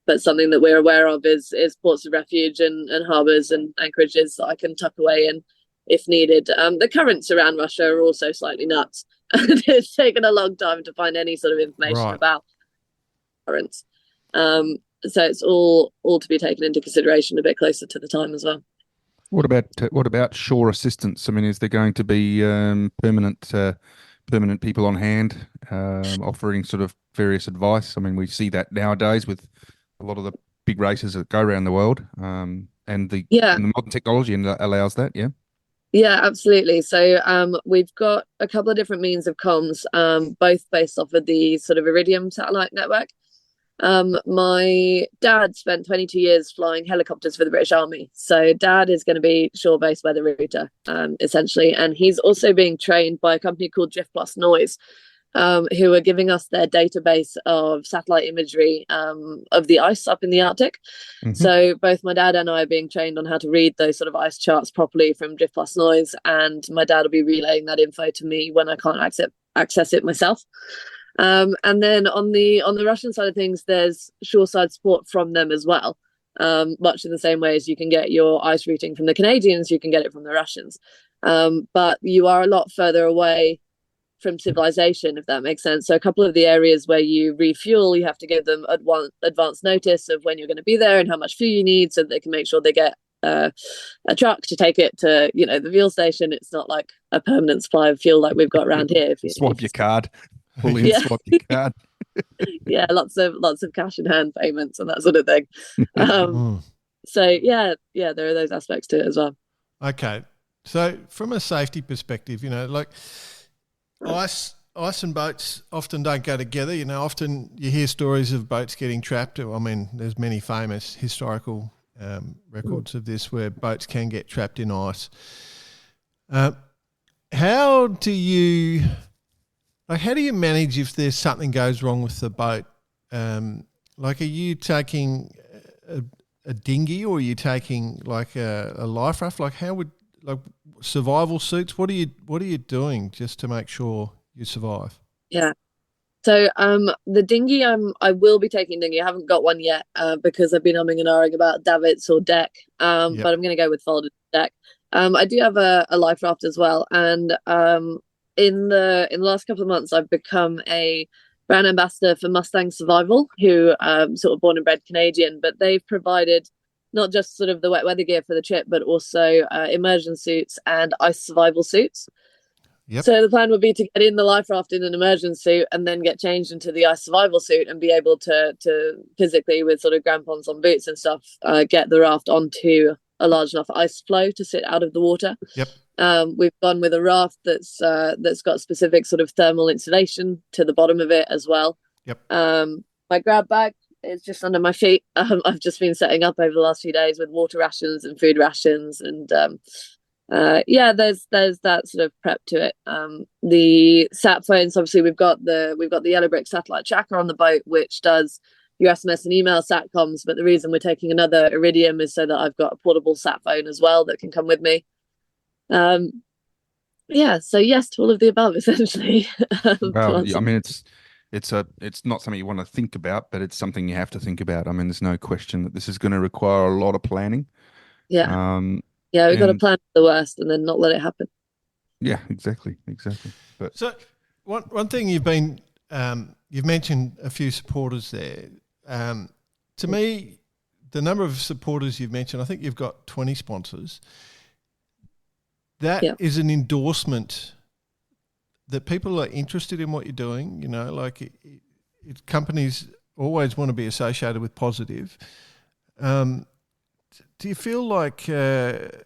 But something that we're aware of is ports of refuge and harbours and anchorages that I can tuck away in if needed. The currents around Russia are also slightly nuts. It's taken a long time to find any sort of information about currents. So it's all to be taken into consideration a bit closer to the time as well. What about shore assistance? I mean, is there going to be permanent people on hand offering sort of various advice? I mean, we see that nowadays with a lot of the big races that go around the world, and the modern technology allows that. Yeah, absolutely. So we've got a couple of different means of comms, both based off of the sort of Iridium satellite network. My dad spent 22 years flying helicopters for the British Army, so Dad is going to be shore-based weather router, essentially, and he's also being trained by a company called Drift Plus Noise, who are giving us their database of satellite imagery of the ice up in the Arctic. So both my dad and I are being trained on how to read those sort of ice charts properly from Drift Plus Noise, and my dad will be relaying that info to me when I can't access it myself. And then on the Russian side of things, there's shoreside support from them as well. Much in the same way as you can get your ice routing from the Canadians, you can get it from the Russians. But you are a lot further away from civilization, if that makes sense. So a couple of the areas where you refuel, you have to give them advance notice of when you're going to be there and how much fuel you need, so that they can make sure they get a truck to take it to the fuel station. It's not like a permanent supply of fuel like we've got around here. If you swipe your card, pull in, swipe your card. Yeah, lots of cash in hand payments and that sort of thing. So yeah, there are those aspects to it as well. Okay, so from a safety perspective, like ice and boats often don't go together. Often you hear stories of boats getting trapped. I mean, there's many famous historical records of this where boats can get trapped in ice. How do you manage if there's something goes wrong with the boat? Are you taking a dinghy, or are you taking like a life raft? Like how would survival suits? What are you doing just to make sure you survive? Yeah. So the dinghy, I will be taking dinghy. I haven't got one yet because I've been umming and ahhing about davits or deck. But I'm going to go with folded deck. I do have a life raft as well, and in the last couple of months, I've become a brand ambassador for Mustang Survival, who sort of born and bred Canadian, but they've provided not just sort of the wet weather gear for the trip, but also immersion suits and ice survival suits. Yep. So the plan would be to get in the life raft in an immersion suit and then get changed into the ice survival suit and be able to physically, with sort of crampons on boots and stuff, get the raft onto a large enough ice floe to sit out of the water. Yep. We've gone with a raft that's got specific sort of thermal insulation to the bottom of it as well. Yep. My grab bag is just under my feet. I've just been setting up over the last few days with water rations and food rations, and there's that sort of prep to it. The sat phones, obviously, we've got the Yellow Brick satellite tracker on the boat, which does your SMS and email satcoms. But the reason we're taking another Iridium is so that I've got a portable sat phone as well that can come with me. So yes to all of the above, essentially. Well, I mean, it's not something you want to think about, but it's something you have to think about. I mean, there's no question that this is going to require a lot of planning. Yeah. We've got to plan for the worst and then not let it happen. Yeah, exactly. But so one thing you've mentioned a few supporters there. To me, the number of supporters you've mentioned, I think you've got 20 sponsors. That is an endorsement that people are interested in what you're doing. You know, like companies always want to be associated with positive. Do you feel like, do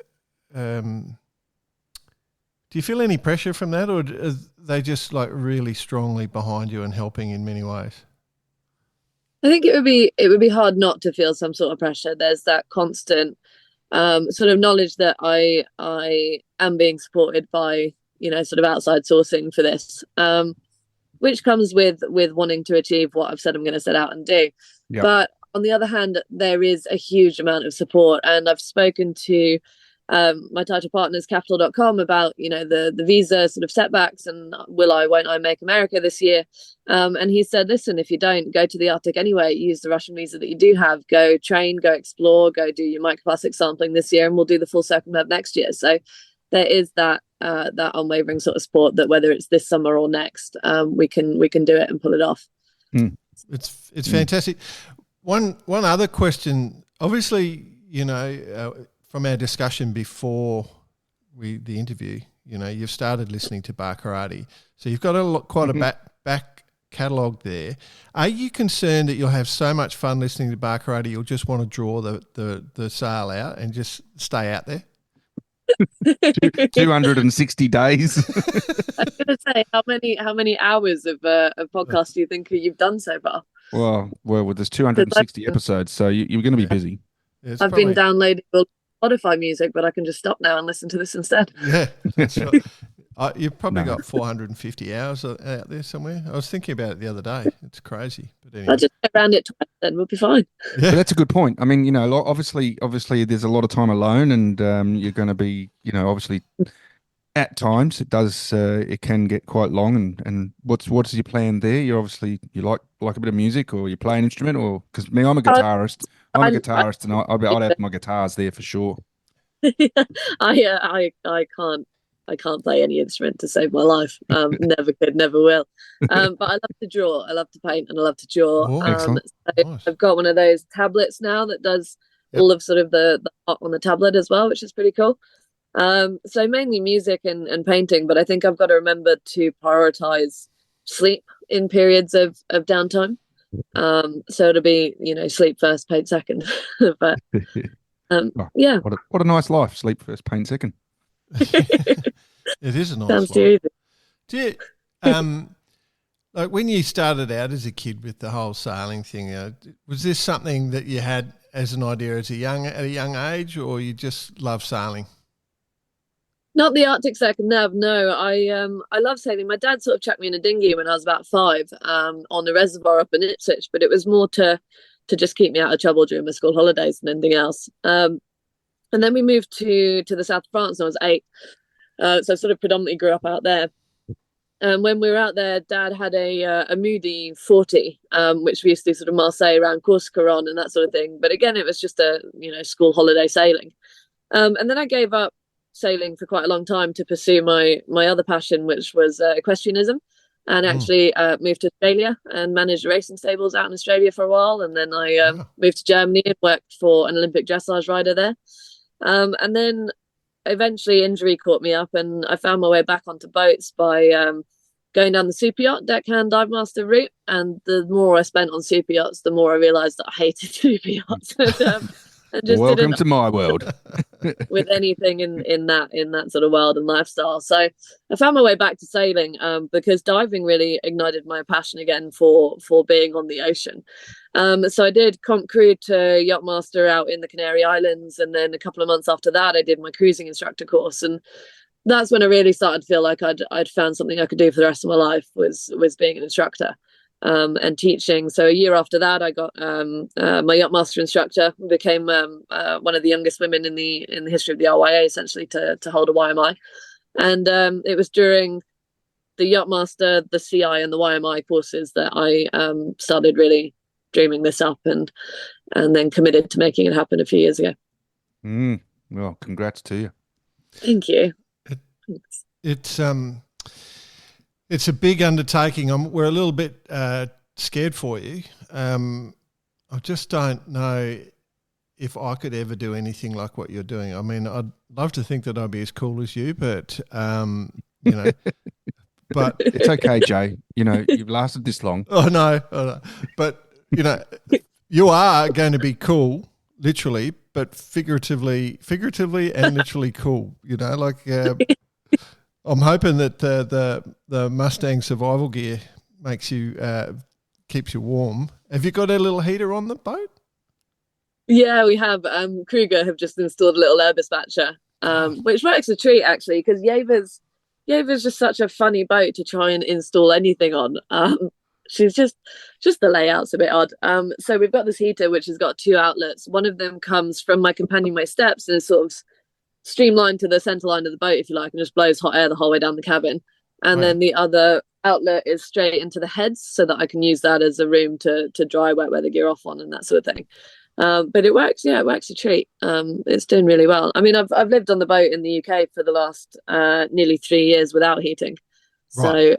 you feel any pressure from that, or are they just like really strongly behind you and helping in many ways? I think it would be hard not to feel some sort of pressure. There's that constant sort of knowledge that I am being supported by, sort of outside sourcing for this, which comes with wanting to achieve what I've said I'm going to set out and do. Yeah. But on the other hand, there is a huge amount of support, and I've spoken to my title partners, capital.com, about the visa sort of setbacks and won't I make America this year, and he said, listen, if you don't, go to the Arctic anyway, use the Russian visa that you do have, go train, go explore, go do your microplastic sampling this year, and we'll do the full circumnav next year. So there is that unwavering sort of support that whether it's this summer or next, we can do it and pull it off. It's fantastic. One other question, obviously, from our discussion before the interview, you've started listening to Barkarati, so you've got quite a back catalogue there. Are you concerned that you'll have so much fun listening to Barkarati you'll just want to draw the sail out and just stay out there? 260 days. I was going to say, how mmany hours of podcast do you think you've done so far? Well, there's 260 episodes, so you're going to be busy. Yeah, I've been downloading Spotify music, but I can just stop now and listen to this instead. Yeah, that's right. You've probably got 450 hours out there somewhere. I was thinking about it the other day. It's crazy. But anyway. I'll just go around it twice, then we'll be fine. Yeah. But that's a good point. I mean, obviously there's a lot of time alone, and you're going to be, obviously at times it can get quite long. And what's your plan there? You like a bit of music, or you play an instrument, or because I'm a guitarist. And I'd have my guitars there for sure. I can't play any instrument to save my life. Never could, never will. But I love to draw. I love to paint, and I love to draw. So nice. I've got one of those tablets now that does all of sort of the art on the tablet as well, which is pretty cool. So mainly music and painting, but I think I've got to remember to prioritize sleep in periods of downtime. So it'll be, sleep first, paint second. But yeah. What a nice life. Sleep first, paint second. It is a nice Sounds life. too easy. Do you, like when you started out as a kid with the whole sailing thing, was this something that you had as an idea at a young age, or you just love sailing? Not the Arctic Circumnavigation, no. I love sailing. My dad sort of chucked me in a dinghy when I was about 5 on the reservoir up in Ipswich, but it was more to just keep me out of trouble during my school holidays than anything else. And then we moved to the south of France when I was 8. So I sort of predominantly grew up out there. And when we were out there, Dad had a Moody 40, which we used to do sort of Marseille around Corsica on and that sort of thing. But again, it was just a school holiday sailing. And then I gave up sailing for quite a long time to pursue my other passion, which was equestrianism. and actually moved to Australia and managed racing stables out in Australia for a while. And then I moved to Germany and worked for an Olympic dressage rider there. And then eventually injury caught me up, and I found my way back onto boats by going down the super yacht deckhand dive master route. And the more I spent on super yachts, the more I realised that I hated super yachts. And just welcome to my world. with anything in that sort of world and lifestyle. So I found my way back to sailing because diving really ignited my passion again for being on the ocean. So I did comp crew to yachtmaster out in the Canary Islands, and then a couple of months after that I did my cruising instructor course, and that's when I really started to feel like I'd found something I could do for the rest of my life, was being an instructor. And teaching. So a year after that, I got my yachtmaster instructor, became one of the youngest women in the history of the RYA, essentially, to hold a YMI. And it was during the yachtmaster, the CI, and the YMI courses that I started really dreaming this up, and then committed to making it happen a few years ago. Well, congrats to you. Thank you. It's a big undertaking. We're a little bit scared for you. I just don't know if I could ever do anything like what you're doing. I mean, I'd love to think that I'd be as cool as you, but but it's okay, Jay. You've lasted this long. I know. But you are going to be cool, literally, but figuratively and literally cool. I'm hoping that the Mustang Survival gear makes you keeps you warm. Have you got a little heater on the boat? Yeah, we have. Kruger have just installed a little air dispatcher, which works a treat actually, because Yeva's just such a funny boat to try and install anything on. She's just the layout's a bit odd. So we've got this heater which has got two outlets. One of them comes from my companionway steps and is sort of streamlined to the center line of the boat, if you like, and just blows hot air the whole way down the cabin. And then the other outlet is straight into the heads, so that I can use that as a room to dry wet weather gear off on and that sort of thing. But it works. Yeah, it works a treat. It's doing really well. I mean, I've lived on the boat in the UK for the last nearly 3 years without heating, so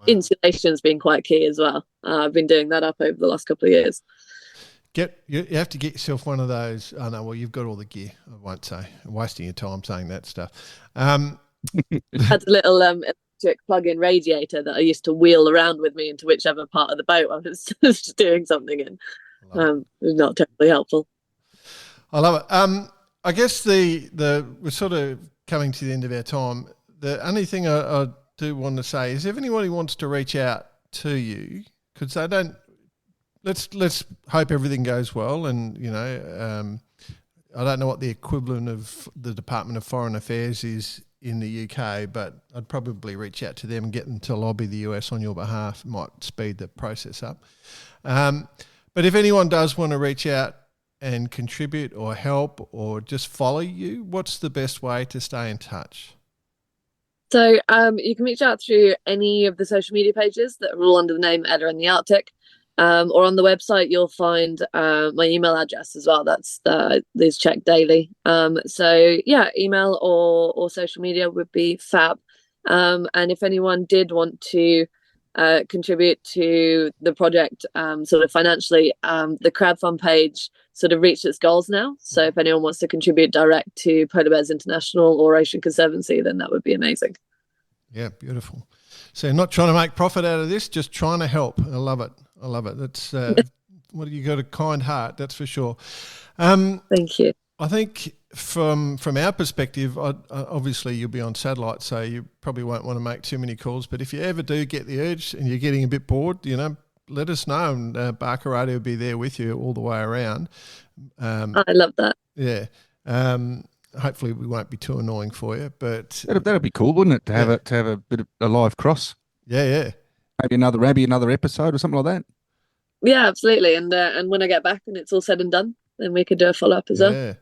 insulation's been quite key as well. I've been doing that up over the last couple of years. You have to get yourself one of those. Oh no, well, you've got all the gear. I won't say. I'm wasting your time saying that stuff. I had a little electric plug-in radiator that I used to wheel around with me into whichever part of the boat I was just doing something in. It was not terribly helpful. I love it. I guess we're sort of coming to the end of our time. The only thing I do want to say is, if anybody wants to reach out to you, because they don't. Let's hope everything goes well, and I don't know what the equivalent of the Department of Foreign Affairs is in the UK, but I'd probably reach out to them and get them to lobby the US on your behalf. It might speed the process up. But if anyone does want to reach out and contribute or help or just follow you, what's the best way to stay in touch? So you can reach out through any of the social media pages that are all under the name Ella in the Arctic. Or on the website, you'll find my email address as well. That's these checked daily. So yeah, email or social media would be fab. And if anyone did want to contribute to the project sort of financially, the crowdfund page sort of reached its goals now. So if anyone wants to contribute direct to Polar Bears International or Ocean Conservancy, then that would be amazing. Yeah, beautiful. So not trying to make profit out of this, just trying to help. I love it. That's you got a kind heart, that's for sure. Thank you. I think from our perspective, obviously you'll be on satellite, so you probably won't want to make too many calls. But if you ever do get the urge and you're getting a bit bored, let us know, and Barker Radio will be there with you all the way around. I love that. Yeah. Hopefully we won't be too annoying for you, but that'd be cool, wouldn't it? To have a bit of a live cross. Yeah. Maybe another episode or something like that. Yeah, absolutely. And when I get back and it's all said and done, then we could do a follow-up as well.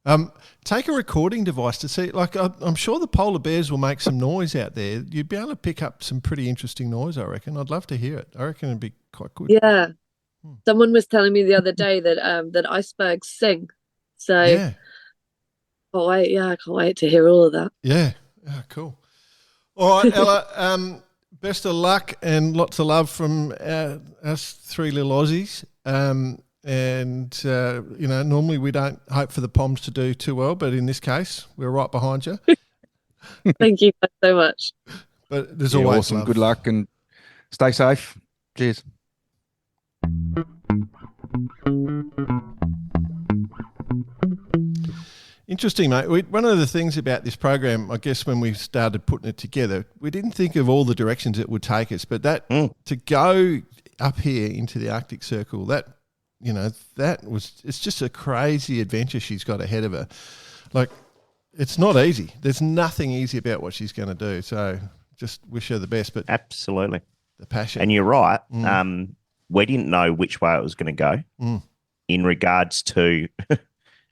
Yeah. Take a recording device to see. Like, I'm sure the polar bears will make some noise out there. You'd be able to pick up some pretty interesting noise, I reckon. I'd love to hear it. I reckon it'd be quite good. Yeah. Someone was telling me the other day that icebergs sing. So yeah. I can't wait to hear all of that. Yeah. Oh, cool. All right, Ella. best of luck and lots of love from us three little Aussies. Normally we don't hope for the Poms to do too well, but in this case, we're right behind you. Thank you so much. But there's always awesome. love. Good luck and stay safe. Cheers. Interesting, mate. One of the things about this program, I guess, when we started putting it together, we didn't think of all the directions it would take us, but to go up here into the Arctic Circle, it's just a crazy adventure she's got ahead of her. Like, it's not easy. There's nothing easy about what she's going to do. So just wish her the best. But absolutely, the passion. And you're right. We didn't know which way it was going to go in regards to.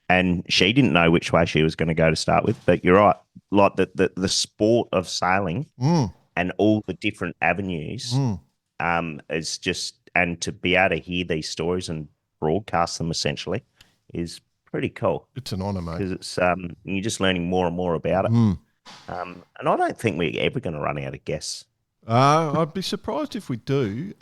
And she didn't know which way she was going to go to start with. But you're right. Like the sport of sailing and all the different avenues is just, and to be able to hear these stories and broadcast them essentially is pretty cool. It's an honour, mate. Because it's you're just learning more and more about it. And I don't think we're ever going to run out of guests. I'd be surprised if we do.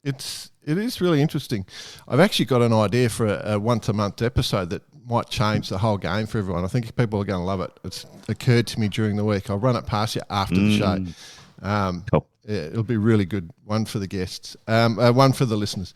It is really interesting. I've actually got an idea for a once-a-month episode that might change the whole game for everyone. I think people are going to love it. It's occurred to me during the week. I'll run it past you after the show. Cool. Yeah, it'll be really good. One for the guests, one for the listeners.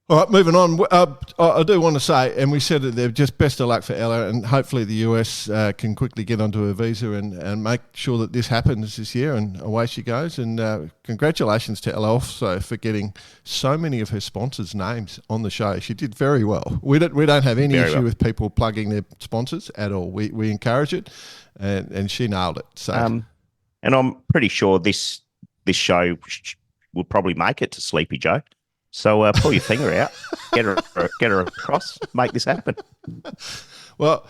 All right, moving on. I do want to say, and we said it there, just best of luck for Ella, and hopefully the US can quickly get onto her visa and make sure that this happens this year, and away she goes. And congratulations to Ella also for getting so many of her sponsors' names on the show. She did very well. We don't have any issue with people plugging their sponsors at all. We encourage it, and she nailed it. So, and I'm pretty sure this show will probably make it to Sleepy Joe. So pull your finger out, get her across, make this happen. Well,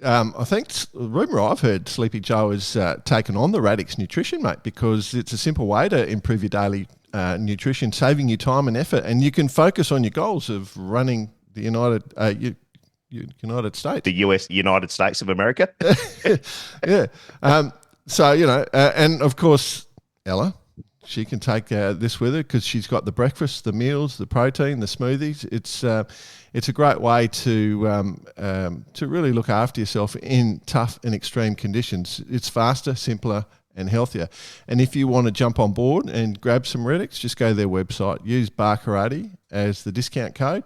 I think the rumour I've heard, Sleepy Joe has taken on the Radix Nutrition, mate, because it's a simple way to improve your daily nutrition, saving you time and effort, and you can focus on your goals of running the United States. The United States of America? Yeah. And of course, Ella, she can take this with her because she's got the breakfast, the meals, the protein, the smoothies. It's a great way to really look after yourself in tough and extreme conditions. It's faster, simpler, and healthier. And if you want to jump on board and grab some Redix, just go to their website, use Barkarati as the discount code,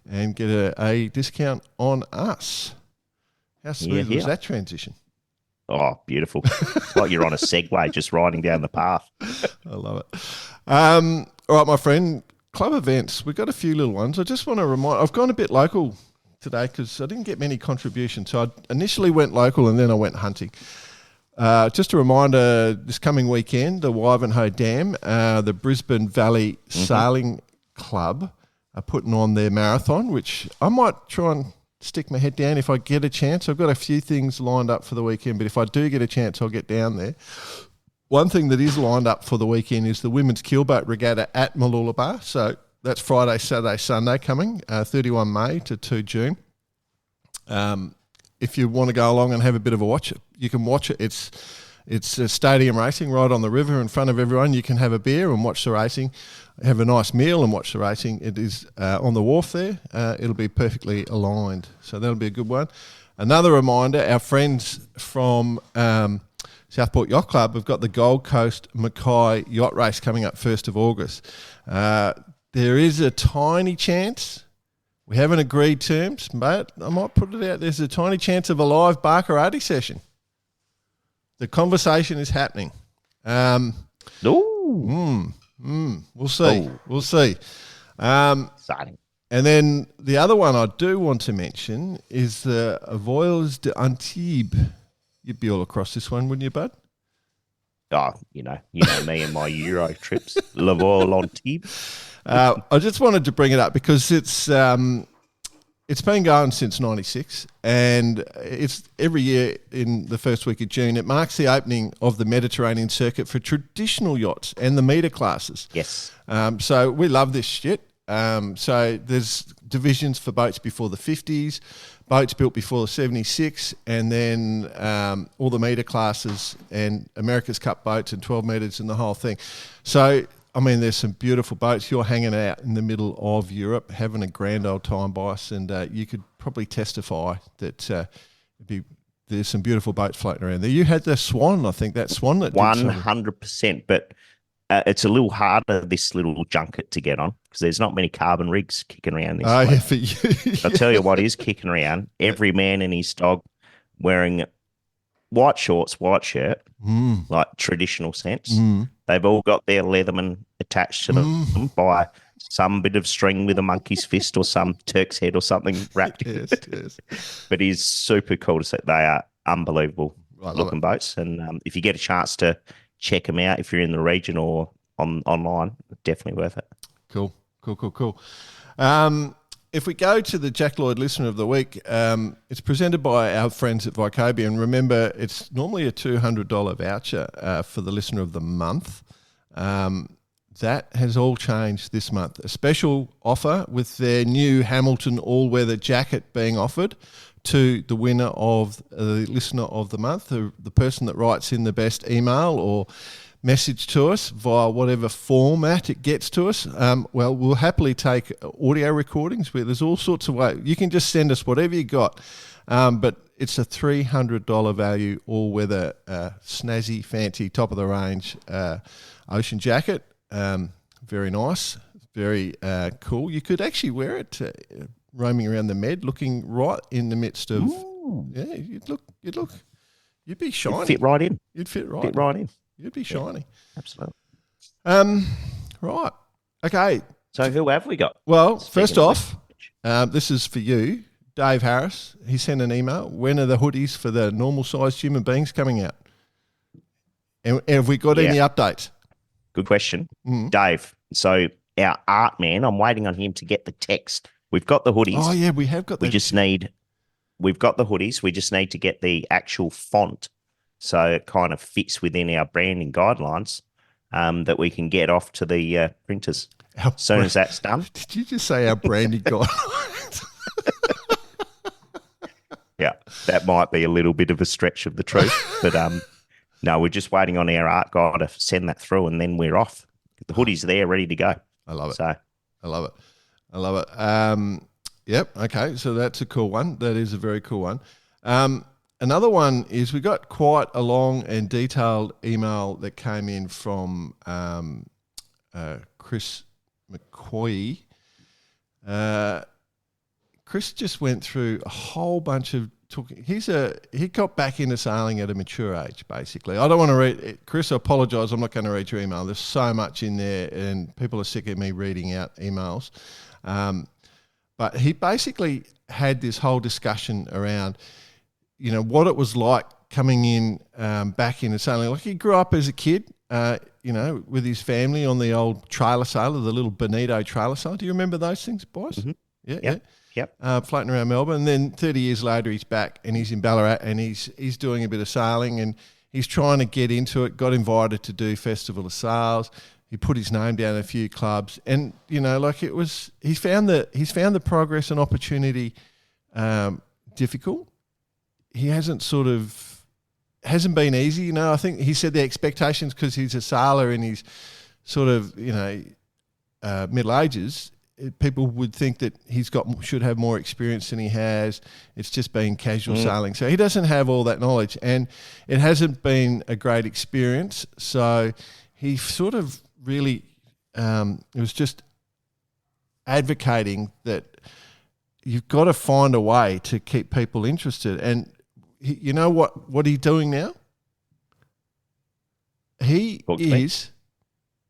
and get a discount on us. How smooth was that transition? Oh, beautiful. It's like you're on a Segway just riding down the path. I love it. All right, my friend, club events. We've got a few little ones. I just want to remind, I've gone a bit local today because I didn't get many contributions. So I initially went local and then I went hunting. Just a reminder, this coming weekend, the Wivenhoe Dam, the Brisbane Valley Sailing Club are putting on their marathon, which I might try and stick my head down if I get a chance. I've got a few things lined up for the weekend, but if I do get a chance, I'll get down there. One thing that is lined up for the weekend is the Women's Keelboat Regatta at Mooloolaba. So that's Friday, Saturday, Sunday coming, 31 May to 2 June. If you want to go along and have a bit of a watch, you can watch it. It's a stadium racing right on the river in front of everyone. You can have a beer and watch the racing, have a nice meal and watch the racing. It is on the wharf there. It'll be perfectly aligned. So that'll be a good one. Another reminder, our friends from Southport Yacht Club have got the Gold Coast Mackay Yacht Race coming up 1st of August. There is a tiny chance, we haven't agreed terms, but I might put it out, there's a tiny chance of a live Barkarati session. The conversation is happening. We'll see. Oh. We'll see. Exciting. And then the other one I do want to mention is the Voiles d'Antibes. You'd be all across this one, wouldn't you, bud? Oh, you know me and my Euro trips. La Voile Antibes. I just wanted to bring it up because it's been going since '96, and it's every year in the first week of June. It marks the opening of the Mediterranean circuit for traditional yachts and the meter classes. Yes. So we love this shit. So there's divisions for boats before the 50s, boats built before the 76, and then all the metre classes and America's Cup boats and 12 metres and the whole thing. So, I mean, there's some beautiful boats. You're hanging out in the middle of Europe, having a grand old time, Bice, and you could probably testify that there's some beautiful boats floating around there. You had the Swan, I think, that Swan that 100%, but it's a little harder, this little junket, to get on because there's not many carbon rigs kicking around this place. Yeah, for you. I'll tell you what is kicking around. Every man and his dog wearing white shorts, white shirt, like traditional sense. They've all got their Leatherman attached to them by some bit of string with a monkey's fist or some Turk's head or something wrapped in it. Yes. But it is super cool to see. They are unbelievable looking boats. And if you get a chance to check them out, if you're in the region or online, definitely worth it. Cool. If we go to the Jack Lloyd Listener of the Week, it's presented by our friends at Vicobia. And remember, it's normally a $200 voucher for the Listener of the Month. That has all changed this month. A special offer with their new Hamilton all-weather jacket being offered to the winner of the Listener of the Month, the person that writes in the best email or message to us via whatever format it gets to us. Well, we'll happily take audio recordings. There's all sorts of ways. You can just send us whatever you got. But it's a $300 value all-weather, snazzy, fancy, top-of-the-range ocean jacket. Very nice, very cool. You could actually wear it roaming around the Med, looking right in the midst of. Yeah, you'd be shiny. You'd fit right in. You'd fit right in. You'd be shiny. Absolutely. Right. Okay. So who have we got? Well, first off, this is for you, Dave Harris. He sent an email. When are the hoodies for the normal-sized human beings coming out? And have we got any updates? Good question. Dave, so our art man, I'm waiting on him to get the text. We've got the hoodies. Oh, yeah, we have got we've got the hoodies. We just need to get the actual font so it kind of fits within our branding guidelines that we can get off to the printers. As soon as that's done. Did you just say our branding guidelines? Yeah, that might be a little bit of a stretch of the truth, but no, we're just waiting on our art guy to send that through, and then we're off. The hoodie's there, ready to go. I love it. So, I love it. Yep. Okay. So that's a cool one. That is a very cool one. Another one is we got quite a long and detailed email that came in from Chris McCoy. Chris just went through a whole bunch of talking. He got back into sailing at a mature age, basically. I don't want to read it. Chris, I apologise. I'm not going to read your email. There's so much in there, and people are sick of me reading out emails. But he basically had this whole discussion around, what it was like coming in back into sailing. Like he grew up as a kid, with his family on the old trailer sailor, the little Bonito trailer sailor. Do you remember those things, boys? Mm-hmm. Yeah. Yep. Floating around Melbourne. And then 30 years later, he's back and he's in Ballarat and he's doing a bit of sailing and he's trying to get into it, got invited to do Festival of Sails. He put his name down in a few clubs and, he's found the progress and opportunity difficult. He hasn't been easy. I think he said the expectations because he's a sailor and he's sort of, middle ages, people would think that should have more experience than he has. It's just been casual sailing. So he doesn't have all that knowledge and it hasn't been a great experience. So he sort of really, it was just advocating that you've got to find a way to keep people interested. And you know what he's doing now? He is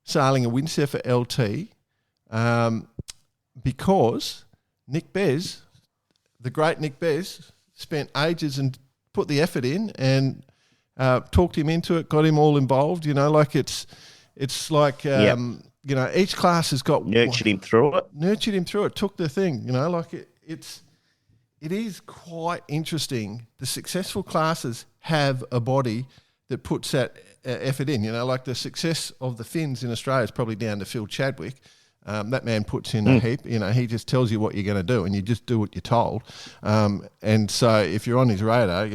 sailing a Windsurfer LT, because Nick Bez, the great Nick Bez, spent ages and put the effort in and talked him into it, got him all involved. It's like each class has got nurtured him through it. Took the thing. It is quite interesting. The successful classes have a body that puts that effort in. Like the success of the Finns in Australia is probably down to Phil Chadwick. That man puts in a heap. He just tells you what you're going to do, and you just do what you're told. And so if you're on his radar,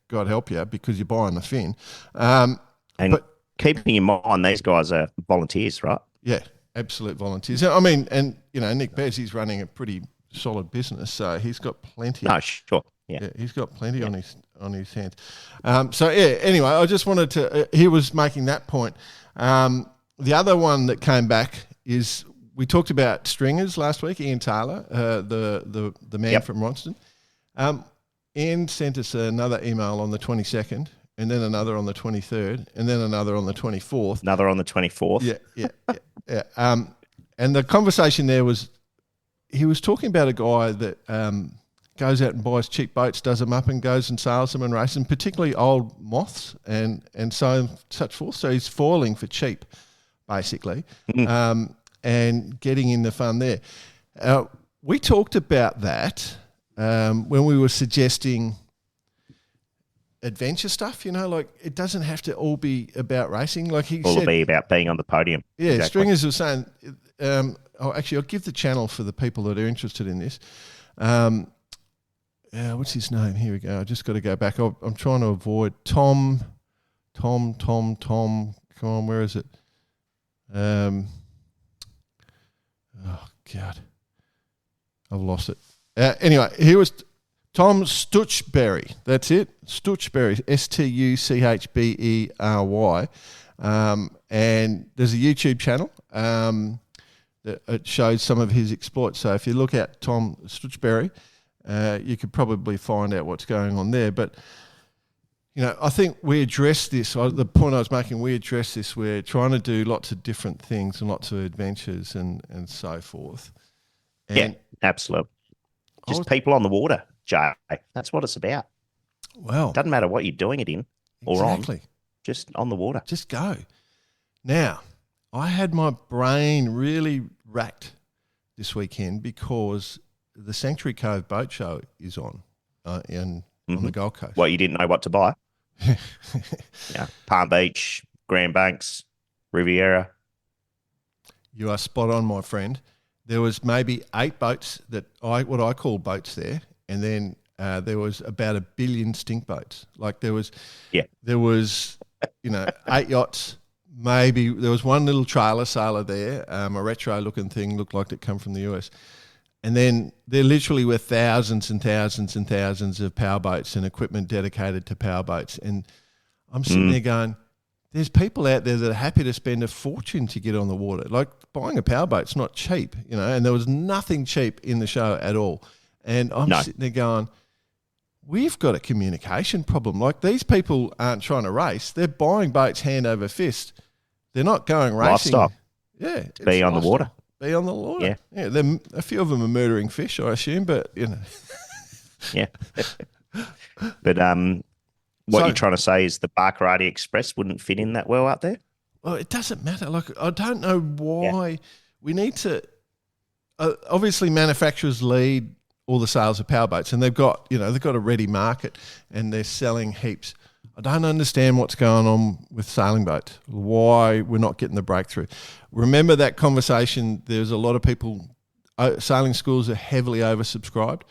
God help you, because you're buying the fin. But keeping in mind, these guys are volunteers, right? Yeah, absolute volunteers. I mean, and Nick Bez, he's running a pretty solid business, so he's got plenty. No, sure. Yeah, he's got plenty on his hands. Anyway, I just wanted to. He was making that point. The other one that came back is we talked about stringers last week. Ian Taylor, the man from Ronston. Ian sent us another email on the 22nd, and then another on the 23rd, and then another on the 24th. Another on the 24th. Yeah. And the conversation there was, he was talking about a guy that goes out and buys cheap boats, does them up, and goes and sails them and races them, particularly old moths and such forth. So he's foiling for cheap, basically, and getting in the fun there. We talked about that when we were suggesting adventure stuff, like it doesn't have to all be about racing. Like he said, be about being on the podium. Yeah, exactly. Stringers was saying, I'll give the channel for the people that are interested in this. What's his name? Here we go. I just got to go back. I'm trying to avoid Tom. Come on, where is it? Oh, God. I've lost it. Anyway, here was Tom Stuchberry. That's it. Stuchberry, Stuchbery. And there's a YouTube channel that it shows some of his exploits. So if you look at Tom Stuchberry, you could probably find out what's going on there. But, I think we addressed this. The point I was making, we addressed this. We're trying to do lots of different things and lots of adventures and so forth. And yeah, absolutely. Just people on the water, Jay. That's what it's about. Well, doesn't matter what you're doing it in or exactly. on. Just on the water. Just go. Now, I had my brain really racked this weekend because the Sanctuary Cove Boat Show is on on the Gold Coast. Well, you didn't know what to buy? Yeah, Palm Beach, Grand Banks, Riviera. You are spot on, my friend. There was maybe 8 boats what I call boats there, and then there was about 1 billion stink boats. Like there was 8 yachts. Maybe there was one little trailer sailor there, a retro-looking thing, looked like it come from the US. And then there literally were thousands and thousands and thousands of powerboats and equipment dedicated to powerboats. And I'm sitting there going, there's people out there that are happy to spend a fortune to get on the water. Like buying a powerboat's not cheap, and there was nothing cheap in the show at all. And I'm sitting there going, we've got a communication problem. Like these people aren't trying to race. They're buying boats hand over fist. They're not going racing. Lifestyle. Yeah. Be on the water. Be on the water. Yeah. A few of them are murdering fish, I assume, but, Yeah. But what you're trying to say is the Barcarati Express wouldn't fit in that well out there? Well, it doesn't matter. Like, I don't know why we need to. Obviously, manufacturers lead all the sales of powerboats, and they've got a ready market, and they're selling heaps. I don't understand what's going on with sailing boats. Why we're not getting the breakthrough? Remember that conversation? There's a lot of people. Sailing schools are heavily oversubscribed,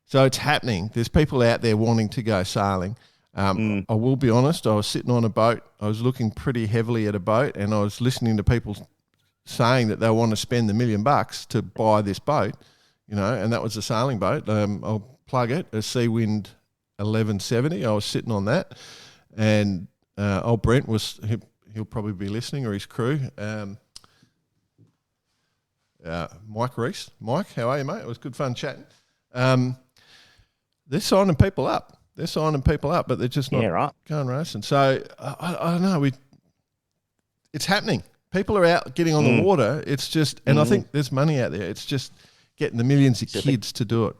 so it's happening. There's people out there wanting to go sailing. I will be honest, I was sitting on a boat. I was looking pretty heavily at a boat, and I was listening to people saying that they want to spend $1 million to buy this boat, and that was a sailing boat. I'll plug it, a Seawind 1170. I was sitting on that, and old Brent he'll probably be listening, or his crew. Mike Reese. Mike, how are you, mate? It was good fun chatting. They're signing people up. But they're just not going racing. So I don't know. It's happening. People are out getting on the water. It's just, and I think there's money out there. It's just getting the millions of kids to do it.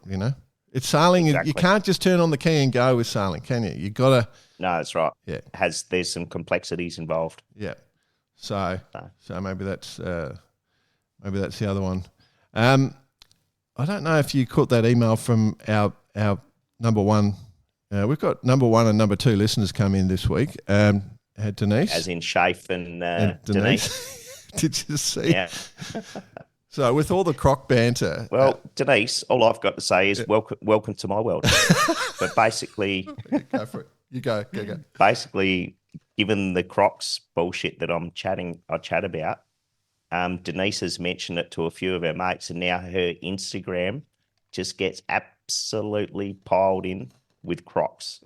It's sailing. Exactly. You can't just turn on the key and go with sailing, can you? You got to. No, that's right. Yeah, there's some complexities involved. Yeah. So maybe that's the other one. I don't know if you caught that email from our number one. We've got number 1 and number 2 listeners come in this week. Denise. As in Shafe and Denise. Did you see? Yeah. So with all the croc banter, Well, Denise, all I've got to say is welcome to my world. But basically, go for it. You go. Basically, given the Crocs bullshit that I chat about, Denise has mentioned it to a few of her mates, and now her Instagram just gets absolutely piled in with Crocs.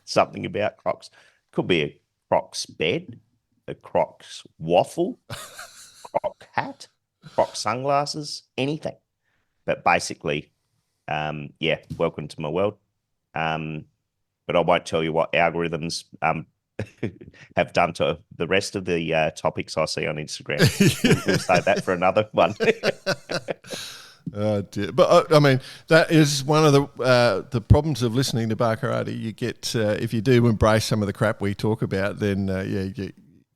Something about Crocs. Could be a Crocs bed, a Crocs waffle, Croc hat, Croc sunglasses, anything. But basically, welcome to my world. But I won't tell you what algorithms have done to the rest of the topics I see on Instagram. We'll save that for another one. Oh dear. But I mean, that is one of the problems of listening to Barkarati. You get if you do embrace some of the crap we talk about, then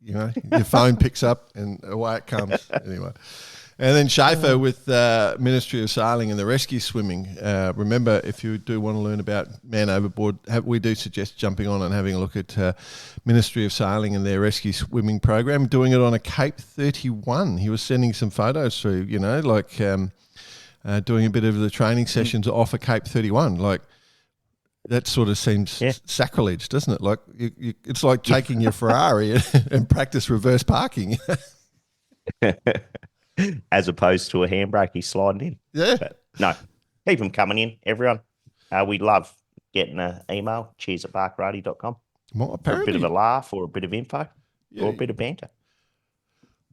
your phone picks up and away it comes. Anyway. And then Schaefer with Ministry of Sailing and the rescue swimming. Remember, if you do want to learn about Man Overboard, we do suggest jumping on and having a look at Ministry of Sailing and their rescue swimming program, doing it on a Cape 31. He was sending some photos through, doing a bit of the training sessions off a Cape 31. Like, that sort of seems sacrilege, doesn't it? Like, it's like taking your Ferrari and practice reverse parking. As opposed to a handbrake he's sliding in. Yeah. But no, keep them coming in, everyone. We love getting an email, cheers@barkarati.com. Well, apparently, for a bit of a laugh or a bit of info or a bit of banter.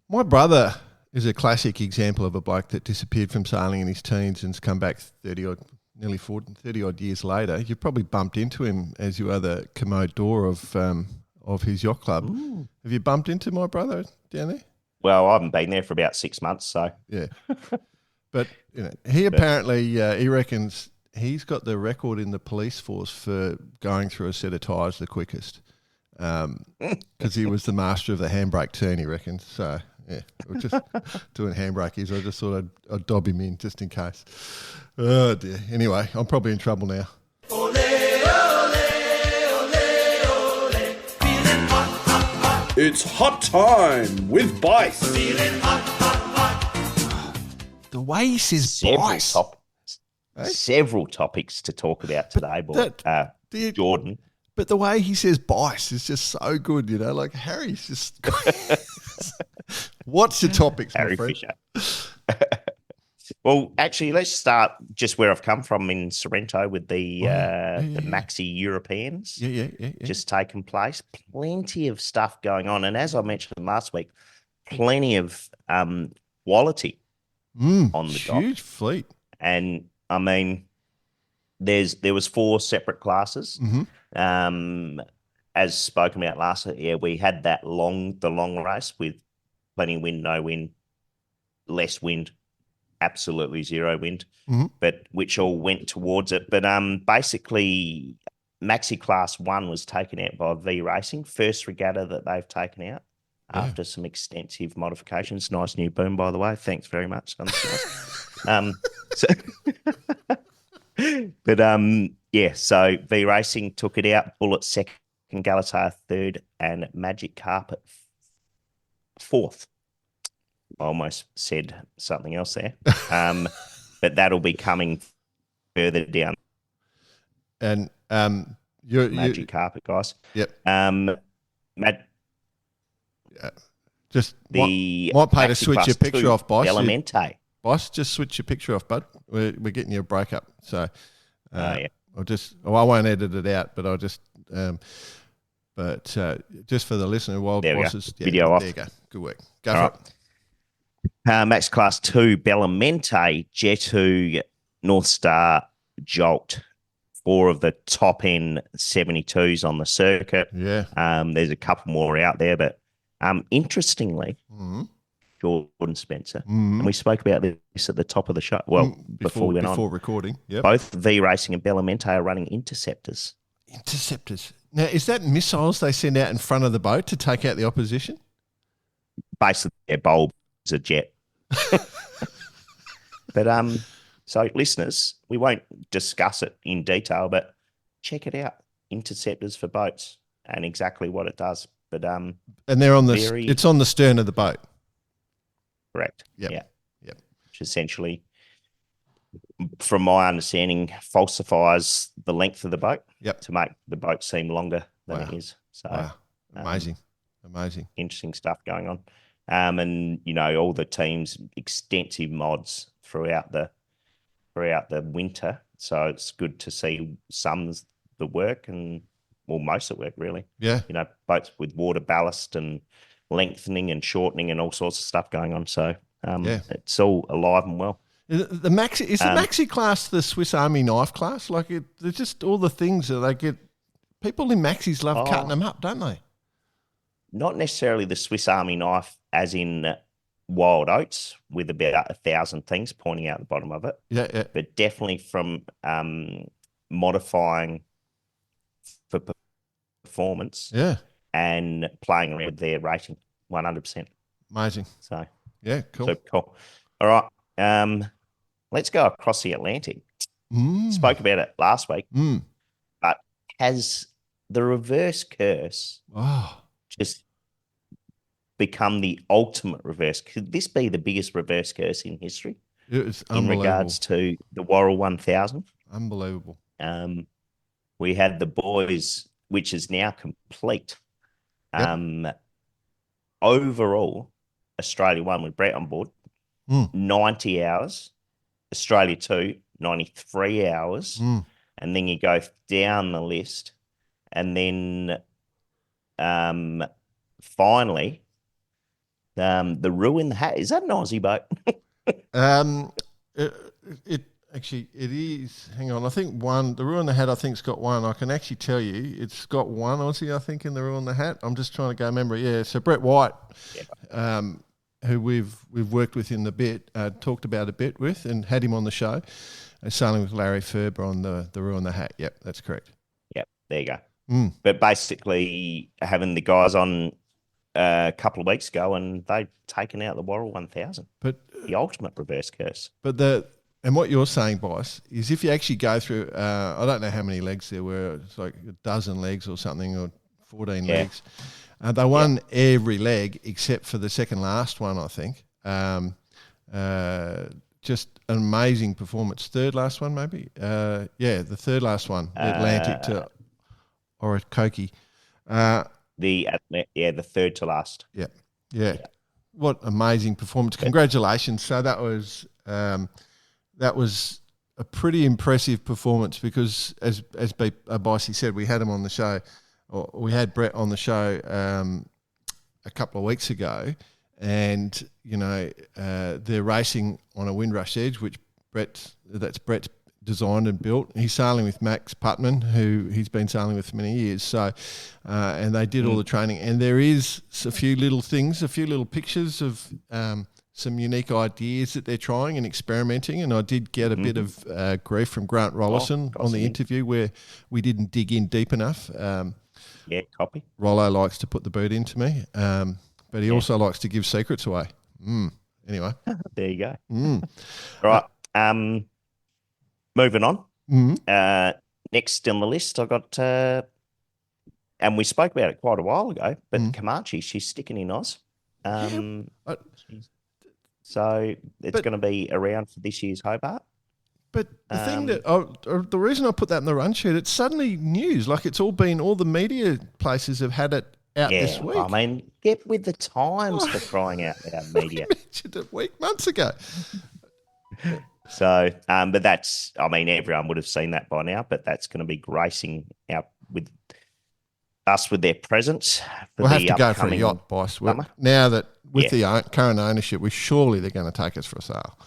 My brother is a classic example of a bloke that disappeared from sailing in his teens and's come back 30 odd years later. You've probably bumped into him as you are the commode door of his yacht club. Ooh. Have you bumped into my brother down there? Well, I haven't been there for about 6 months, so yeah. But he apparently he reckons he's got the record in the police force for going through a set of tyres the quickest, because he was the master of the handbrake turn. He reckons. So yeah, we're just doing handbrakies. I just thought I'd dob him in just in case. Oh dear. Anyway, I'm probably in trouble now. It's hot time with Bice. The way he says Bice. Several topics to talk about today, boy. Jordan. But the way he says Bice is just so good, like Harry's just... What's your topics, Harry my friend? Fisher. Well, actually, let's start just where I've come from in Sorrento with the Maxi Europeans. Just taking place. Plenty of stuff going on. And as I mentioned last week, plenty of quality on the dock. Huge fleet. And, I mean, there was 4 separate classes. Mm-hmm. As spoken about last year, we had the long race with plenty of wind, no wind, less wind, absolutely zero wind, but which all went towards it. But basically, Maxi Class 1 was taken out by V Racing, first regatta that they've taken out after some extensive modifications. Nice new boom, by the way. Thanks very much. So V Racing took it out, Bullet second, Galatasaray third, and Magic Carpet fourth. I almost said something else there. But that'll be coming further down. And Magic Carpet, guys. Yep. Just might pay to switch your picture off, Boss. Elemente. Boss, just switch your picture off, bud. We're getting you a breakup. So I won't edit it out, but I'll just just for the listener, while Bosses video off. There you go. Good work. Go for it. Max Class 2, Bellamente, Jet2, North Star, Jolt. 4 of the top end 72s on the circuit. Yeah. There's a couple more out there, but interestingly, Jordan Spencer, and we spoke about this at the top of the show. Well, before we went on. Before recording, yeah. Both V Racing and Bellamente are running interceptors. Interceptors. Now, is that missiles they send out in front of the boat to take out the opposition? Basically, their bulb is a jet. But so listeners, we won't discuss it in detail, but check it out. Interceptors for boats and exactly what it does. But and they're on it's on the stern of the boat. Correct. Yep. Yeah. Yep. which essentially, from my understanding, falsifies the length of the boat to make the boat seem longer than it is. So amazing. Interesting stuff going on. And, you know, all the teams, extensive mods throughout the winter. So it's good to see some the work and, well, most of the work, really. Yeah. You know, boats with water ballast and lengthening and shortening and all sorts of stuff going on. So it's all alive and well. The maxi class the Swiss Army knife class? Like, they're just all the things that they get. People in maxis love cutting them up, don't they? Not necessarily the Swiss Army knife as in wild oats with about 1,000 things pointing out the bottom of it. Yeah. But definitely from modifying for performance and playing around with their rating 100%. Amazing. So, yeah, cool. Super cool. All right. Let's go across the Atlantic. Spoke about it last week, but has the reverse curse just become the ultimate reverse? Could this be the biggest reverse curse in history? It's in regards to the Worrell 1000? Unbelievable. We had the boys, which is now complete. Overall, Australia 1 with Brett on board, 90 hours. Australia 2, 93 hours. And then you go down the list. And then finally, the Rue in the Hat. Is that an Aussie boat? It is. Hang on, I think the Rue in the Hat, I think, has got one. I can actually tell you, it's got one Aussie, I think, in the Rue in the Hat. I'm just trying to go remember. Yeah, so Brett White, who we've worked with in the bit, talked about a bit with, and had him on the show, sailing with Larry Ferber on the Rue in the Hat. Yep, that's correct. Yep, there you go. But basically, having the guys on a couple of weeks ago, and they've taken out the Worrell 1000. But the ultimate reverse curse. But and what you're saying, Bryce, is if you actually go through, I don't know how many legs there were, it's like a dozen legs or something, or 14 legs. They won every leg except for the second last one, I think. Just an amazing performance. Third last one, maybe? The third last one, the Atlantic to Orakoke. The third to last. Yeah. What amazing performance. Congratulations. So that was a pretty impressive performance because, as Bicey said, we had him on the show, or we had Brett on the show a couple of weeks ago, and, you know, they're racing on a Windrush Edge, which Brett's designed and built. He's sailing with Max Putman, who he's been sailing with for many years. So, and they did all the training. And there is a few little things, a few little pictures of some unique ideas that they're trying and experimenting. And I did get a bit of grief from Grant Rollison on the interview where we didn't dig in deep enough. Copy. Rollo likes to put the boot into me, but he also likes to give secrets away. Anyway. There you go. All right. Moving on. Next on the list, I got, and we spoke about it quite a while ago, but Comanche, she's sticking in Oz. So it's going to be around for this year's Hobart. But the thing the reason I put that in the run sheet, it's suddenly news. Like, it's all the media places have had it out this week. I mean, get with the times for crying out loud, media. You mentioned it months ago. So, but that's, I mean, everyone would have seen that by now, but that's going to be gracing out with us with their presence. We'll have to go for a yacht, boss. Now that with the current ownership, surely they're going to take us for a sail.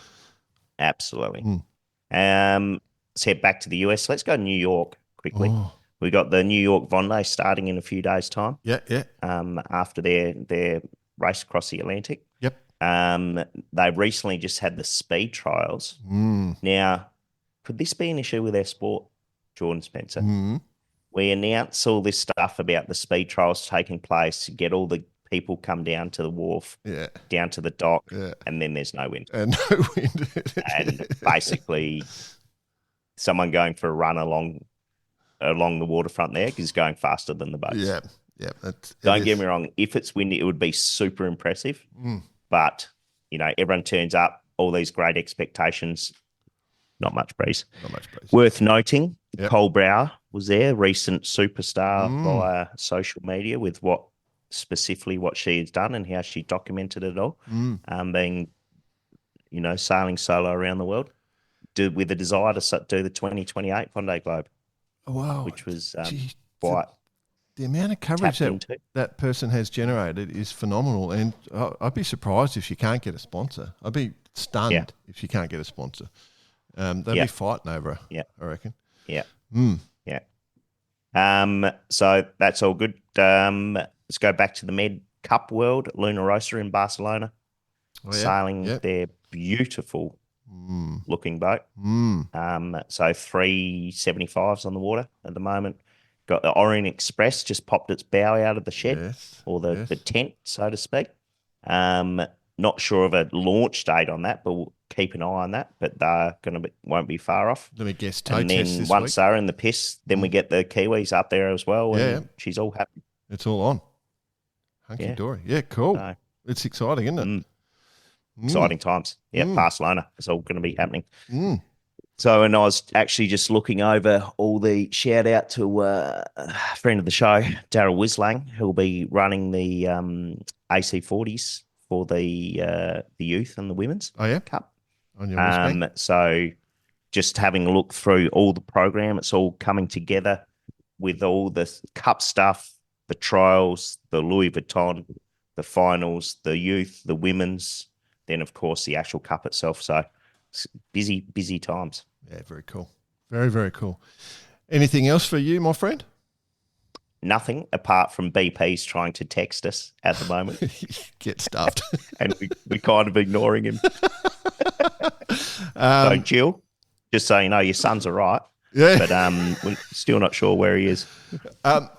Absolutely. Let's head back to the US. Let's go to New York quickly. We got the New York Vendée starting in a few days' time. After their race across the Atlantic. They recently just had the speed trials. Now, could this be an issue with our sport, Jordan Spencer? We announce all this stuff about the speed trials taking place, get all the people come down to the wharf, down to the dock, and then there's no wind. And no wind. And basically, someone going for a run along the waterfront there is going faster than the boats. Don't get me wrong. If it's windy, it would be super impressive. But, you know, everyone turns up, all these great expectations. Not much breeze. Not much breeze. Worth noting, Yep. Cole Brower was there, recent superstar via social media with specifically what she has done and how she documented it all, being, sailing solo around the world, with a desire to do the 2028 Vendée Globe. Wow. Which was Gee, quite... The amount of coverage that person has generated is phenomenal, and I'd be surprised if she can't get a sponsor. I'd be stunned if she can't get a sponsor. They'd be fighting over her, I reckon. Yeah. Yeah. So that's all good. Let's go back to the Med Cup World, Luna Rosa in Barcelona, sailing their beautiful looking boat. So 375s on the water at the moment. Got the Orient Express just popped its bow out of the shed or the tent, so to speak. Not sure of a launch date on that, but we'll keep an eye on that. But they're won't be far off. Let me guess. And then once they're in the piss, then we get the Kiwis up there as well. And she's all happy. It's all on. Hunky dory. Yeah, cool. So, it's exciting, isn't it? Exciting times. Yeah, Barcelona. It's all going to be happening. So, and I was actually just looking over all the shout out to a friend of the show, Darryl Wislang, who'll be running the AC40s for the youth and the women's cup. On your respect. So just having a look through all the program, it's all coming together with all the cup stuff, the trials, the Louis Vuitton, the finals, the youth, the women's, then of course the actual cup itself. So busy times. Yeah, very cool. Very, very cool. Anything else for you, my friend? Nothing apart from BP's trying to text us at the moment. Get stuffed. And we're kind of ignoring him. So Jill, just so you know, your son's all right. Yeah. But we're still not sure where he is. J70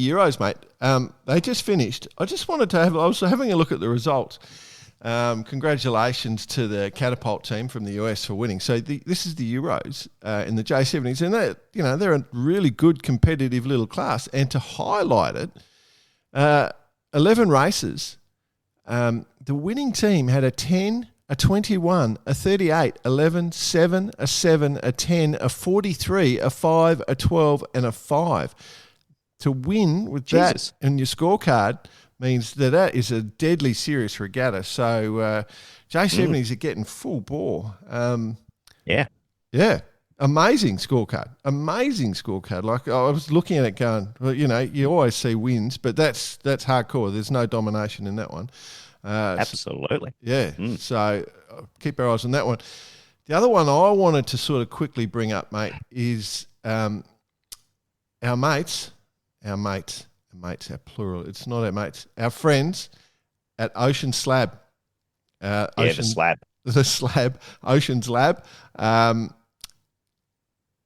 Euros, mate. They just finished. I just wanted to I was having a look at the results. Congratulations to the Catapult team from the US for winning. So this is the Euros in the J70s, and they're a really good competitive little class. And to highlight it, 11 races. The winning team had a 10, a 21, a 38, 11, 7, a 7, a 10, a 43, a 5, a 12, and a 5. To win with that in your scorecard means that is a deadly serious regatta. So J70s are getting full bore. Yeah. Amazing scorecard. Like I was looking at it going, well, you always see wins, but that's hardcore. There's no domination in that one. Absolutely. Yeah. So keep our eyes on that one. The other one I wanted to sort of quickly bring up, mate, is our mates, our plural. It's not our mates, our friends at Ocean Slab. The Slab. Ocean's Lab, have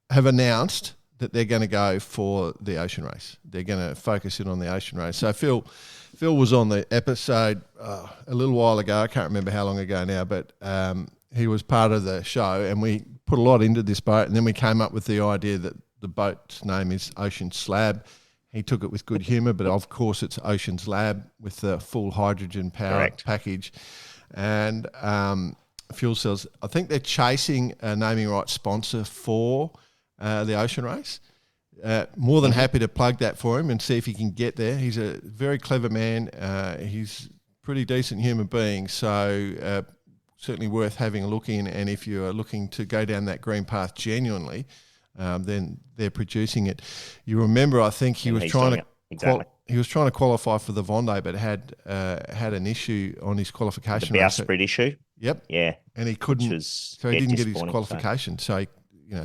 announced that they're going to go for the ocean race. They're going to focus in on the ocean race. So Phil was on the episode a little while ago. I can't remember how long ago now, but he was part of the show, and we put a lot into this boat, and then we came up with the idea that the boat's name is Ocean Slab. He took it with good humour, but of course it's Ocean's Lab with the full hydrogen power package and fuel cells. I think they're chasing a naming rights sponsor for the ocean race. More than happy to plug that for him and see if he can get there. He's a very clever man. He's a pretty decent human being, so certainly worth having a look in. And if you are looking to go down that green path genuinely, then they're producing it. You remember, I think he was trying to qualify for the Vendée, but had an issue on his qualification. The bowsprit issue. Yep. Yeah. And he couldn't, so he didn't get his qualification. So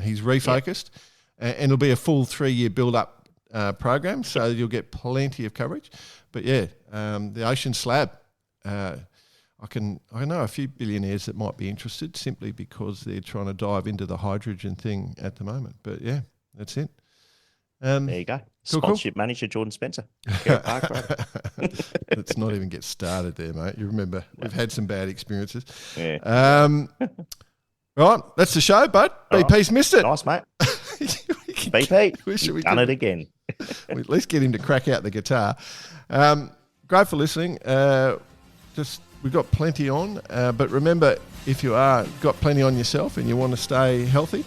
he's refocused, and it'll be a full 3-year build-up program. So you'll get plenty of coverage. But the Ocean Slab. I know a few billionaires that might be interested simply because they're trying to dive into the hydrogen thing at the moment. But yeah, that's it. There you go. Sponsorship manager Jordan Spencer. Let's not even get started there, mate. You remember we've had some bad experiences. Yeah. Right, that's the show, bud. BP's missed it. Nice, mate. BP, you've done it again. We at least get him to crack out the guitar. Great for listening. Just we've got plenty on. But remember, if you are got plenty on yourself and you want to stay healthy,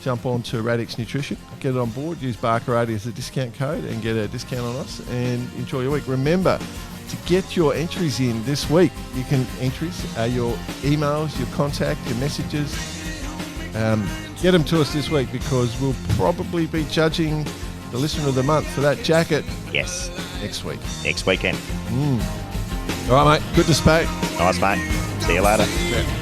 jump on to Radix Nutrition, get it on board, use Barker80 as a discount code and get a discount on us and enjoy your week. Remember, to get your entries in this week, you can entries, your emails, your contact, your messages, get them to us this week because we'll probably be judging the listener of the month for that jacket. Yes. Next week. Next weekend. All right, mate. Good to speak. Nice, mate. See you later. Yeah.